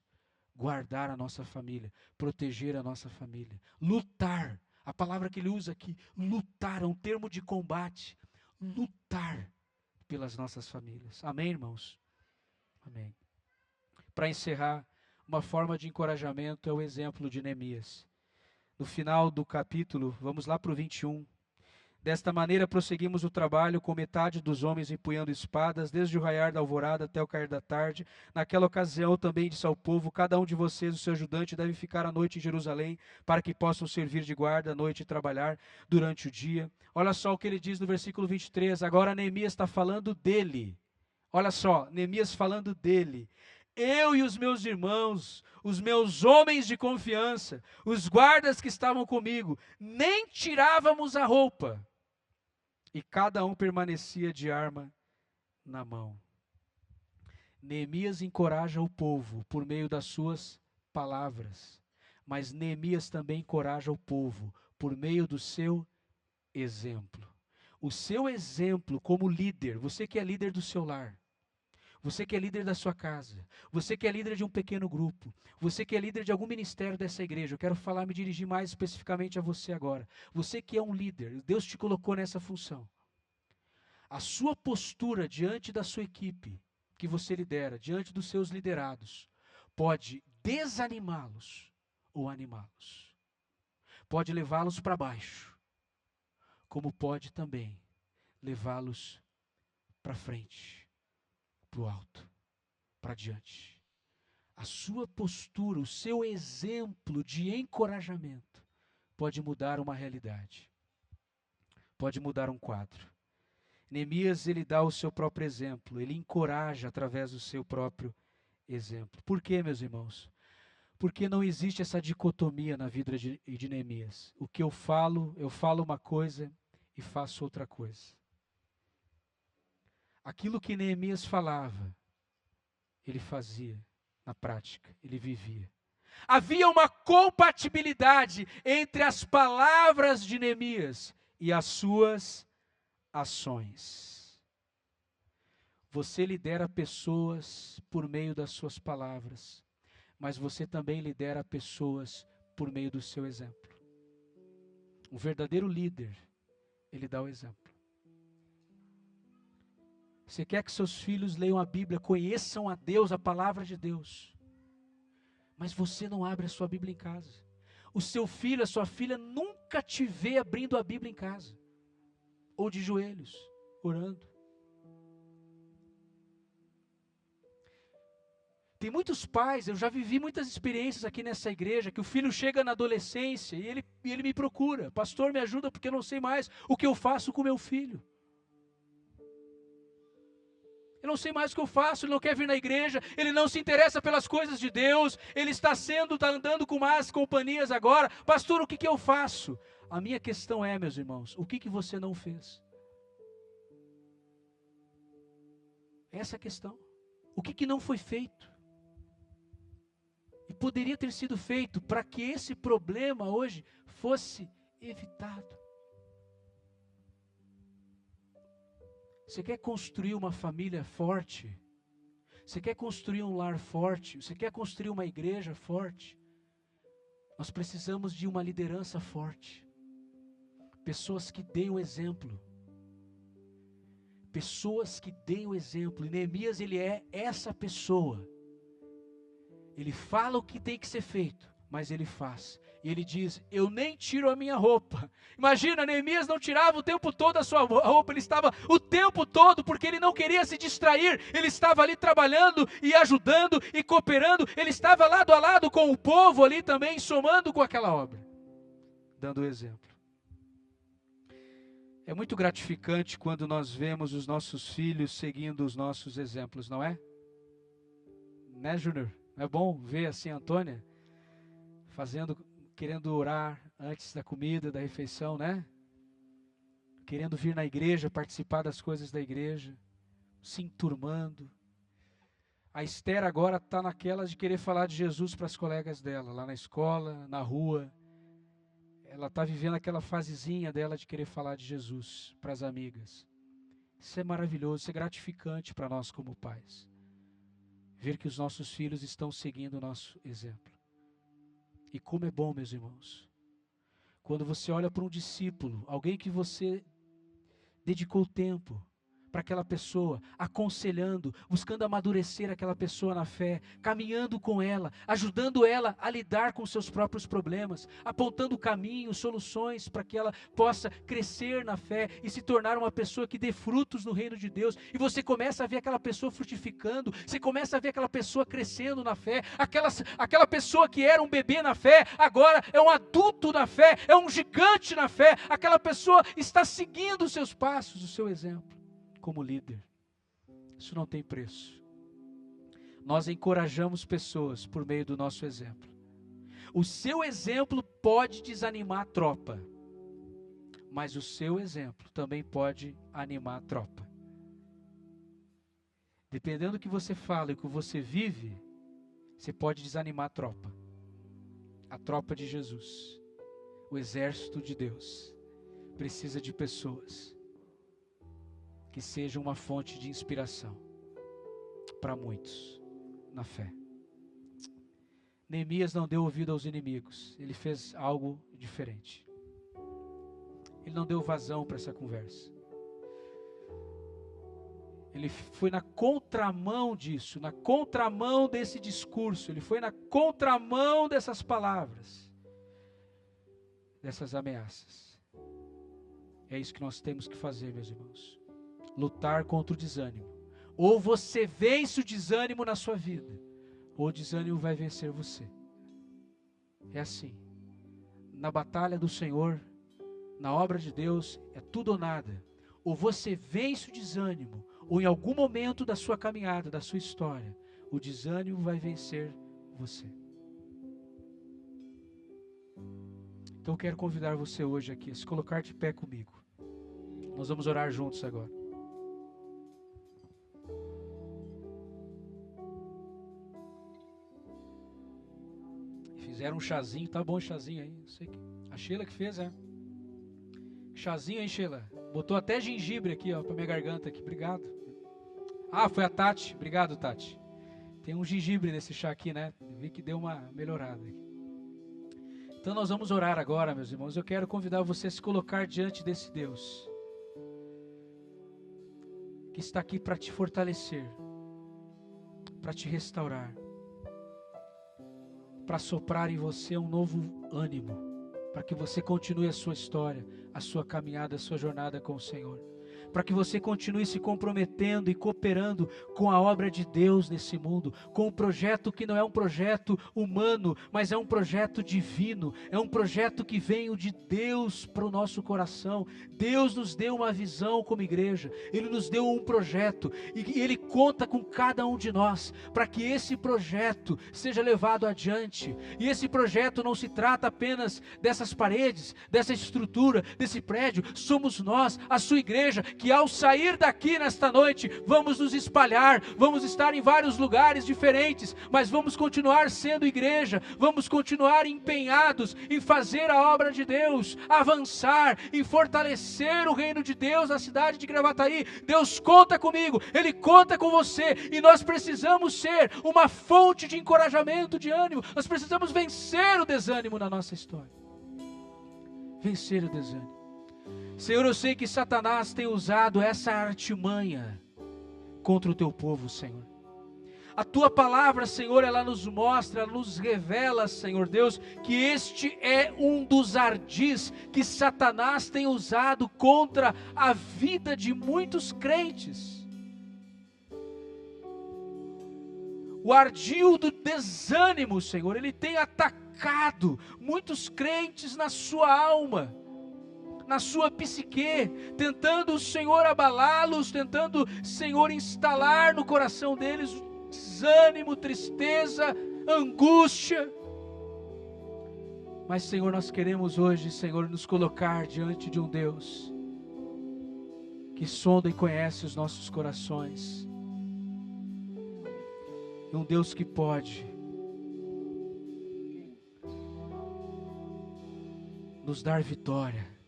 guardar a nossa família, proteger a nossa família, lutar. A palavra que ele usa aqui, lutar, é um termo de combate. Lutar pelas nossas famílias. Amém, irmãos? Amém. Para encerrar, uma forma de encorajamento é o exemplo de Neemias. No final do capítulo, vamos lá para o 21. Desta maneira prosseguimos o trabalho, com metade dos homens empunhando espadas, desde o raiar da alvorada até o cair da tarde. Naquela ocasião eu também disse ao povo: cada um de vocês, o seu ajudante, deve ficar à noite em Jerusalém, para que possam servir de guarda à noite e trabalhar durante o dia. Olha só o que ele diz no versículo 23, agora Neemias está falando dele. Olha só, Neemias falando dele. eu e os meus irmãos, os meus homens de confiança, os guardas que estavam comigo, nem tirávamos a roupa, e cada um permanecia de arma na mão. Neemias encoraja o povo por meio das suas palavras, mas Neemias também encoraja o povo por meio do seu exemplo. O seu exemplo como líder, você que é líder do seu lar, você que é líder da sua casa, você que é líder de um pequeno grupo, você que é líder de algum ministério dessa igreja, eu quero me dirigir mais especificamente a você agora. Você que é um líder, Deus te colocou nessa função. A sua postura diante da sua equipe, que você lidera, diante dos seus liderados, pode desanimá-los ou animá-los. Pode levá-los para baixo, como pode também levá-los para frente, para o alto, para diante. A sua postura, o seu exemplo de encorajamento pode mudar uma realidade, pode mudar um quadro. Neemias, ele dá o seu próprio exemplo, ele encoraja através do seu próprio exemplo. Por quê, meus irmãos? Porque não existe essa dicotomia na vida de Neemias. O que eu falo uma coisa e faço outra coisa. Aquilo que Neemias falava, ele fazia na prática, ele vivia. Havia uma compatibilidade entre as palavras de Neemias e as suas ações. Você lidera pessoas por meio das suas palavras, mas você também lidera pessoas por meio do seu exemplo. Um verdadeiro líder, ele dá o exemplo. Você quer que seus filhos leiam a Bíblia, conheçam a Deus, a palavra de Deus, mas você não abre a sua Bíblia em casa. O seu filho, a sua filha nunca te vê abrindo a Bíblia em casa, ou de joelhos, orando. Tem muitos pais, eu já vivi muitas experiências aqui nessa igreja, que o filho chega na adolescência e ele me procura. Pastor, me ajuda porque eu não sei mais o que eu faço com meu filho. Eu não sei mais o que eu faço, ele não quer vir na igreja, ele não se interessa pelas coisas de Deus, ele está andando com más companhias agora. Pastor, o que eu faço? A minha questão é, meus irmãos, o que você não fez? Essa é a questão. O que não foi feito? E poderia ter sido feito para que esse problema hoje fosse evitado. Você quer construir uma família forte? Você quer construir um lar forte? Você quer construir uma igreja forte? Nós precisamos de uma liderança forte. Pessoas que deem o exemplo. Pessoas que deem o exemplo. E Neemias, ele é essa pessoa. Ele fala o que tem que ser feito, mas ele faz. E ele diz, eu nem tiro a minha roupa. Imagina, Neemias não tirava o tempo todo a sua roupa, ele estava o tempo todo, porque ele não queria se distrair, ele estava ali trabalhando e ajudando e cooperando, ele estava lado a lado com o povo ali também, somando com aquela obra, dando o exemplo. É muito gratificante quando nós vemos os nossos filhos seguindo os nossos exemplos, não é? Né, Júnior? Não é bom ver assim a Antônia querendo orar antes da comida, da refeição, né? Querendo vir na igreja, participar das coisas da igreja, se enturmando. A Esther agora está naquela de querer falar de Jesus para as colegas dela, lá na escola, na rua. Ela está vivendo aquela fasezinha dela de querer falar de Jesus para as amigas. Isso é maravilhoso, isso é gratificante para nós como pais. Ver que os nossos filhos estão seguindo o nosso exemplo. E como é bom, meus irmãos, quando você olha para um discípulo, alguém que você dedicou tempo para aquela pessoa, aconselhando, buscando amadurecer aquela pessoa na fé, caminhando com ela, ajudando ela a lidar com seus próprios problemas, apontando caminhos, soluções para que ela possa crescer na fé e se tornar uma pessoa que dê frutos no reino de Deus. E você começa a ver aquela pessoa frutificando, você começa a ver aquela pessoa crescendo na fé, aquela pessoa que era um bebê na fé, agora é um adulto na fé, é um gigante na fé, aquela pessoa está seguindo os seus passos, o seu exemplo. Como líder, isso não tem preço. Nós encorajamos pessoas por meio do nosso exemplo. O seu exemplo pode desanimar a tropa, mas o seu exemplo também pode animar a tropa. Dependendo do que você fala e do que você vive, você pode desanimar a tropa de Jesus. O exército de Deus precisa de pessoas que sejam uma fonte de inspiração para muitos na fé. Neemias não deu ouvido aos inimigos, ele fez algo diferente. Ele não deu vazão para essa conversa. Ele foi na contramão disso, na contramão desse discurso, ele foi na contramão dessas palavras, dessas ameaças. É isso que nós temos que fazer, meus irmãos. Lutar contra o desânimo. Ou você vence o desânimo na sua vida, ou o desânimo vai vencer você. É assim. Na batalha do Senhor, na obra de Deus, é tudo ou nada. Ou você vence o desânimo, ou em algum momento da sua caminhada, da sua história, o desânimo vai vencer você. Então eu quero convidar você hoje aqui a se colocar de pé comigo. Nós vamos orar juntos agora. Fizeram um chazinho, tá bom o chazinho aí. Não sei que. A Sheila que fez, é. Chazinho, hein, Sheila? Botou até gengibre aqui, ó, pra minha garganta aqui. Obrigado. Ah, foi a Tati. Obrigado, Tati. Tem um gengibre nesse chá aqui, né? Vi que deu uma melhorada aqui. Então nós vamos orar agora, meus irmãos. Eu quero convidar você a se colocar diante desse Deus que está aqui para te fortalecer, para te restaurar, para soprar em você um novo ânimo, para que você continue a sua história, a sua caminhada, a sua jornada com o Senhor, para que você continue se comprometendo e cooperando com a obra de Deus nesse mundo, com um projeto que não é um projeto humano, mas é um projeto divino, é um projeto que veio de Deus para o nosso coração. Deus nos deu uma visão como igreja, Ele nos deu um projeto, e Ele conta com cada um de nós, para que esse projeto seja levado adiante. E esse projeto não se trata apenas dessas paredes, dessa estrutura, desse prédio. Somos nós, a sua igreja, que ao sair daqui nesta noite, vamos nos espalhar, vamos estar em vários lugares diferentes, mas vamos continuar sendo igreja, vamos continuar empenhados em fazer a obra de Deus, avançar, em fortalecer o reino de Deus na cidade de Gravataí. Deus conta comigo, Ele conta com você, e nós precisamos ser uma fonte de encorajamento, de ânimo. Nós precisamos vencer o desânimo na nossa história. Vencer o desânimo. Senhor, eu sei que Satanás tem usado essa artimanha contra o teu povo, Senhor. A tua palavra, Senhor, ela nos mostra, ela nos revela, Senhor Deus, que este é um dos ardis que Satanás tem usado contra a vida de muitos crentes. O ardil do desânimo, Senhor, ele tem atacado muitos crentes na sua alma, na sua psique, tentando, Senhor, abalá-los, tentando, Senhor, instalar no coração deles desânimo, tristeza, angústia. Mas, Senhor, nós queremos hoje, Senhor, nos colocar diante de um Deus que sonda e conhece os nossos corações, e um Deus que pode nos dar vitória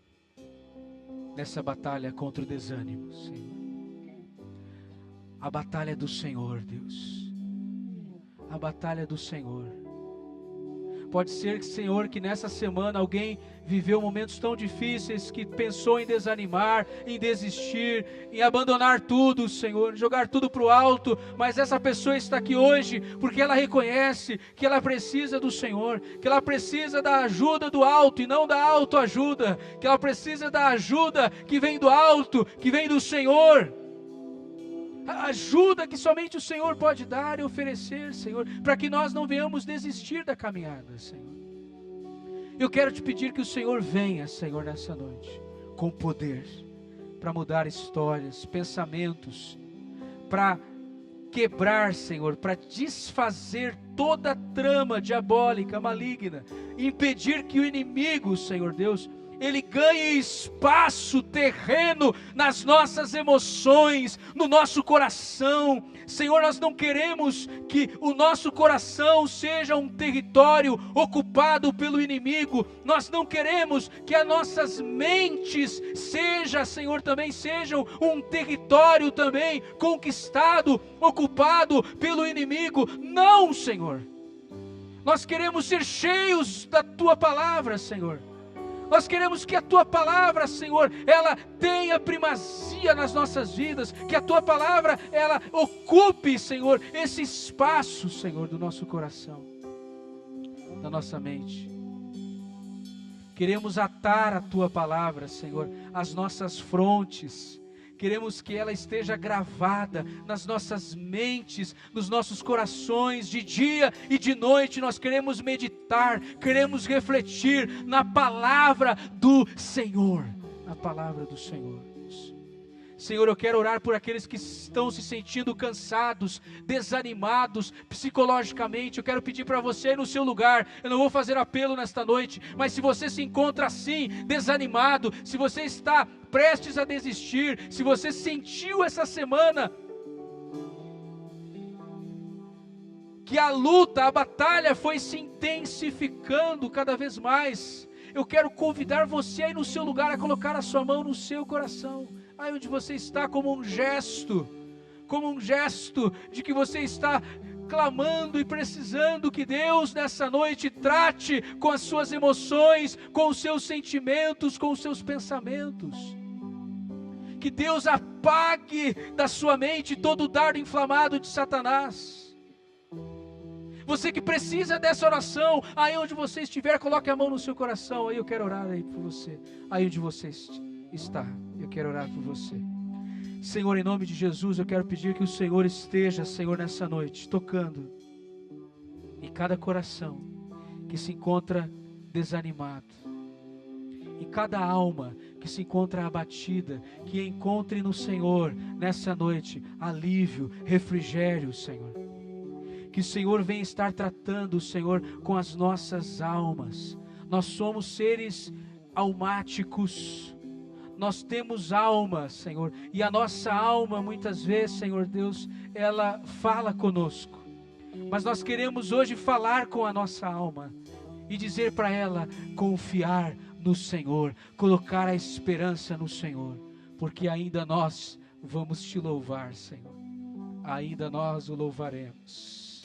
nessa batalha contra o desânimo, Senhor. A batalha do Senhor, Deus. A batalha do Senhor. Pode ser, Senhor, que nessa semana alguém viveu momentos tão difíceis que pensou em desanimar, em desistir, em abandonar tudo, Senhor, jogar tudo para o alto, mas essa pessoa está aqui hoje porque ela reconhece que ela precisa do Senhor, que ela precisa da ajuda do alto e não da autoajuda, que ela precisa da ajuda que vem do alto, que vem do Senhor. A ajuda que somente o Senhor pode dar e oferecer, Senhor, para que nós não venhamos desistir da caminhada, Senhor. Eu quero te pedir que o Senhor venha, Senhor, nessa noite, com poder, para mudar histórias, pensamentos, para quebrar, Senhor, para desfazer toda a trama diabólica, maligna, impedir que o inimigo, Senhor Deus, ele ganhe espaço, terreno nas nossas emoções, no nosso coração. Senhor, nós não queremos que o nosso coração seja um território ocupado pelo inimigo. Nós não queremos que as nossas mentes Senhor, também sejam um território também conquistado, ocupado pelo inimigo. Não, Senhor. Nós queremos ser cheios da Tua palavra, Senhor. Nós queremos que a Tua palavra, Senhor, ela tenha primazia nas nossas vidas, que a Tua palavra, ela ocupe, Senhor, esse espaço, Senhor, do nosso coração, da nossa mente. Queremos atar a Tua palavra, Senhor, às nossas frontes. Queremos que ela esteja gravada nas nossas mentes, nos nossos corações, de dia e de noite. Nós queremos meditar, queremos refletir na palavra do Senhor. Na palavra do Senhor. Senhor, eu quero orar por aqueles que estão se sentindo cansados, desanimados psicologicamente. Eu quero pedir para você aí no seu lugar. Eu não vou fazer apelo nesta noite, mas se você se encontra assim, desanimado, se você está prestes a desistir, se você sentiu essa semana que a luta, a batalha foi se intensificando cada vez mais, eu quero convidar você aí no seu lugar a colocar a sua mão no seu coração, aí onde você está, como um gesto de que você está clamando e precisando que Deus nessa noite trate com as suas emoções, com os seus sentimentos, com os seus pensamentos. Que Deus apague da sua mente todo o dardo inflamado de Satanás. Você que precisa dessa oração, aí onde você estiver, coloque a mão no seu coração, aí eu quero orar aí por você, aí onde você está, eu quero orar por você. Senhor, em nome de Jesus, eu quero pedir que o Senhor esteja, Senhor, nessa noite, tocando em cada coração que se encontra desanimado, em cada alma que se encontra abatida, que encontre no Senhor, nessa noite, alívio, refrigério, Senhor. Que o Senhor venha estar tratando, Senhor, com as nossas almas. Nós somos seres almáticos. Nós temos alma, Senhor, e a nossa alma muitas vezes, Senhor Deus, ela fala conosco, mas nós queremos hoje falar com a nossa alma e dizer para ela, confiar no Senhor, colocar a esperança no Senhor, porque ainda nós vamos te louvar, Senhor, ainda nós o louvaremos.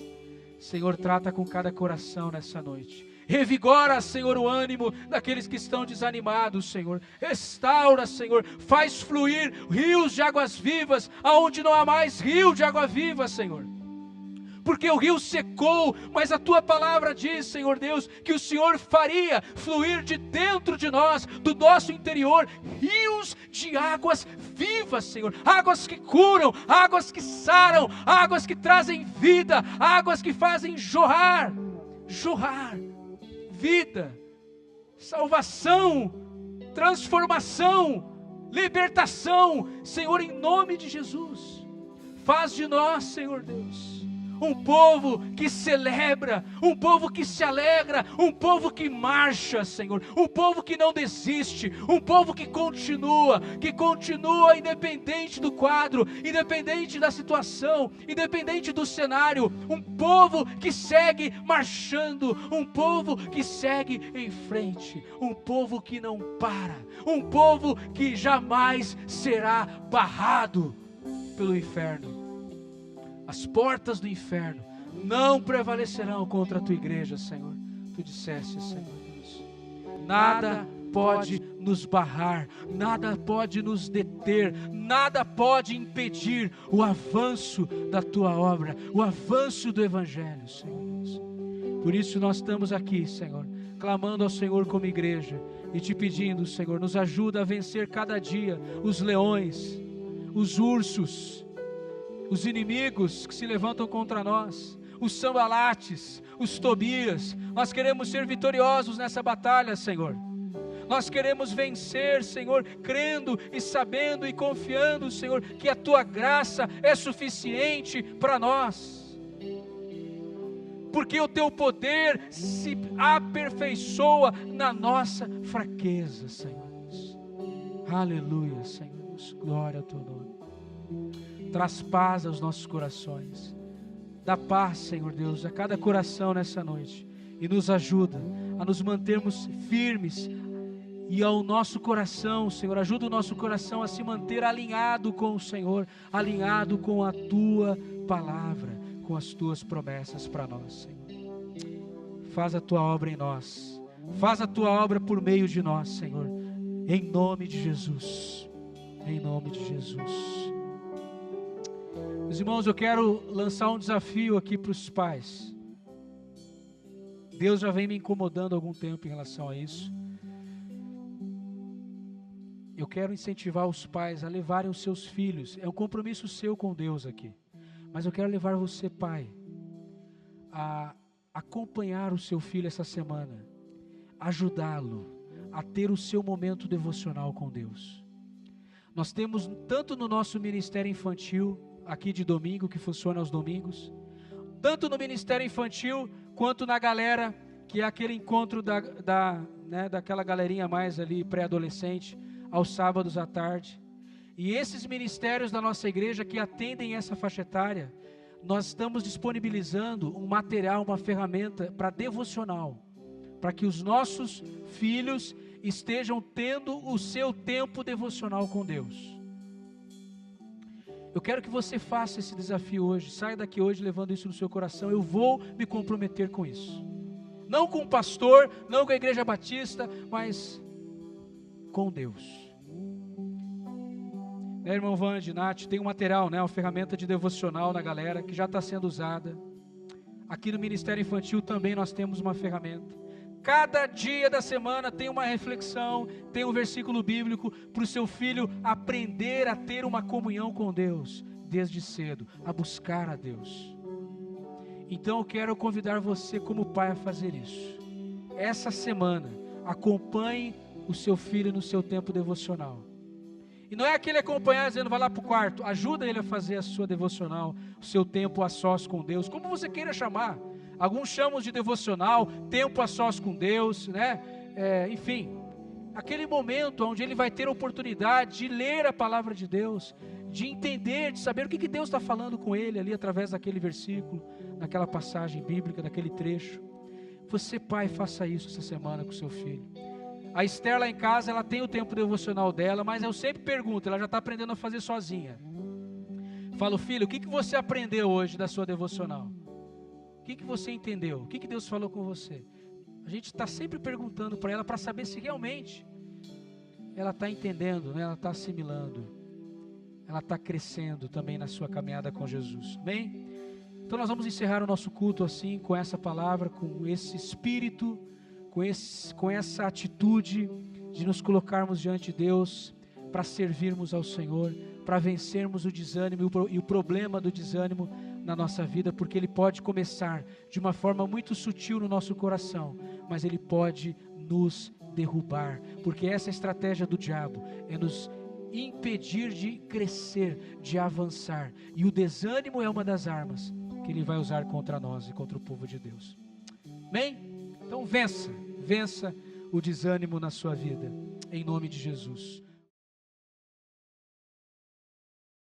Senhor, trata com cada coração nessa noite. Revigora, Senhor, o ânimo daqueles que estão desanimados, Senhor. Restaura, Senhor. Faz fluir rios de águas vivas, aonde não há mais rio de água viva, Senhor. Porque o rio secou, mas a Tua palavra diz, Senhor Deus, que o Senhor faria fluir de dentro de nós, do nosso interior, rios de águas vivas, Senhor. Águas que curam, águas que saram, águas que trazem vida, águas que fazem jorrar vida, salvação, transformação, libertação, Senhor, em nome de Jesus. Faz de nós, Senhor Deus, um povo que celebra, um povo que se alegra, um povo que marcha, Senhor, um povo que não desiste, um povo que continua independente do quadro, independente da situação, independente do cenário, um povo que segue marchando, um povo que segue em frente, um povo que não para, um povo que jamais será barrado pelo inferno. As portas do inferno não prevalecerão contra a Tua igreja, Senhor. Tu disseste, Senhor Deus, nada pode nos barrar, nada pode nos deter, nada pode impedir o avanço da Tua obra, o avanço do Evangelho, Senhor Deus. Por isso nós estamos aqui, Senhor, clamando ao Senhor como igreja e Te pedindo, Senhor, nos ajuda a vencer cada dia os leões, os ursos, os inimigos que se levantam contra nós, os Sambalates, os Tobias. Nós queremos ser vitoriosos nessa batalha, Senhor. Nós queremos vencer, Senhor, crendo e sabendo e confiando, Senhor, que a Tua graça é suficiente para nós. Porque o Teu poder se aperfeiçoa na nossa fraqueza, Senhor. Aleluia, Senhor. Glória ao Teu nome. Traz paz aos nossos corações. Dá paz, Senhor Deus, a cada coração nessa noite. E nos ajuda a nos mantermos firmes. E ao nosso coração, Senhor, ajuda o nosso coração a se manter alinhado com o Senhor, alinhado com a Tua palavra, com as Tuas promessas para nós, Senhor. Faz a Tua obra em nós. Faz a Tua obra por meio de nós, Senhor. Em nome de Jesus. Em nome de Jesus. Meus irmãos, eu quero lançar um desafio aqui para os pais. Deus já vem me incomodando há algum tempo em relação a isso. Eu quero incentivar os pais a levarem os seus filhos. É um compromisso seu com Deus aqui. Mas eu quero levar você, pai, a acompanhar o seu filho essa semana. Ajudá-lo a ter o seu momento devocional com Deus. Nós temos tanto no nosso ministério infantil, aqui de domingo, que funciona aos domingos, tanto no ministério infantil, quanto na galera, que é aquele encontro daquela galerinha mais ali, pré-adolescente, aos sábados à tarde. E esses ministérios da nossa igreja que atendem essa faixa etária, nós estamos disponibilizando um material, uma ferramenta para devocional, para que os nossos filhos estejam tendo o seu tempo devocional com Deus. Eu quero que você faça esse desafio hoje, saia daqui hoje levando isso no seu coração. Eu vou me comprometer com isso, não com o pastor, não com a igreja batista, mas com Deus. Irmão Vande, Nath, tem um material, uma ferramenta de devocional na galera, que já está sendo usada. Aqui no Ministério Infantil também nós temos uma ferramenta. Cada dia da semana tem uma reflexão, tem um versículo bíblico para o seu filho aprender a ter uma comunhão com Deus, desde cedo, a buscar a Deus. Então eu quero convidar você como pai a fazer isso. Essa semana, acompanhe o seu filho no seu tempo devocional. E não é aquele acompanhar dizendo, vai lá para o quarto, ajuda ele a fazer a sua devocional, o seu tempo a sós com Deus, como você queira chamar. Alguns chamam de devocional, tempo a sós com Deus, enfim, aquele momento onde ele vai ter a oportunidade de ler a palavra de Deus, de entender, de saber o que Deus está falando com ele ali através daquele versículo, daquela passagem bíblica, daquele trecho. Você, pai, faça isso essa semana com seu filho. A Esther lá em casa, ela tem o tempo devocional dela, mas eu sempre pergunto, ela já está aprendendo a fazer sozinha. Falo, filho, o que você aprendeu hoje da sua devocional? O que você entendeu? O que Deus falou com você? A gente está sempre perguntando para ela, para saber se realmente ela está entendendo, ela está assimilando, ela está crescendo também na sua caminhada com Jesus. Amém? Então nós vamos encerrar o nosso culto assim, com essa palavra, com esse espírito, com essa atitude de nos colocarmos diante de Deus, para servirmos ao Senhor, para vencermos o desânimo e o problema do desânimo na nossa vida, porque ele pode começar de uma forma muito sutil no nosso coração, mas ele pode nos derrubar, porque essa estratégia do diabo é nos impedir de crescer, de avançar, e o desânimo é uma das armas que ele vai usar contra nós e contra o povo de Deus. Amém? Então vença o desânimo na sua vida, em nome de Jesus.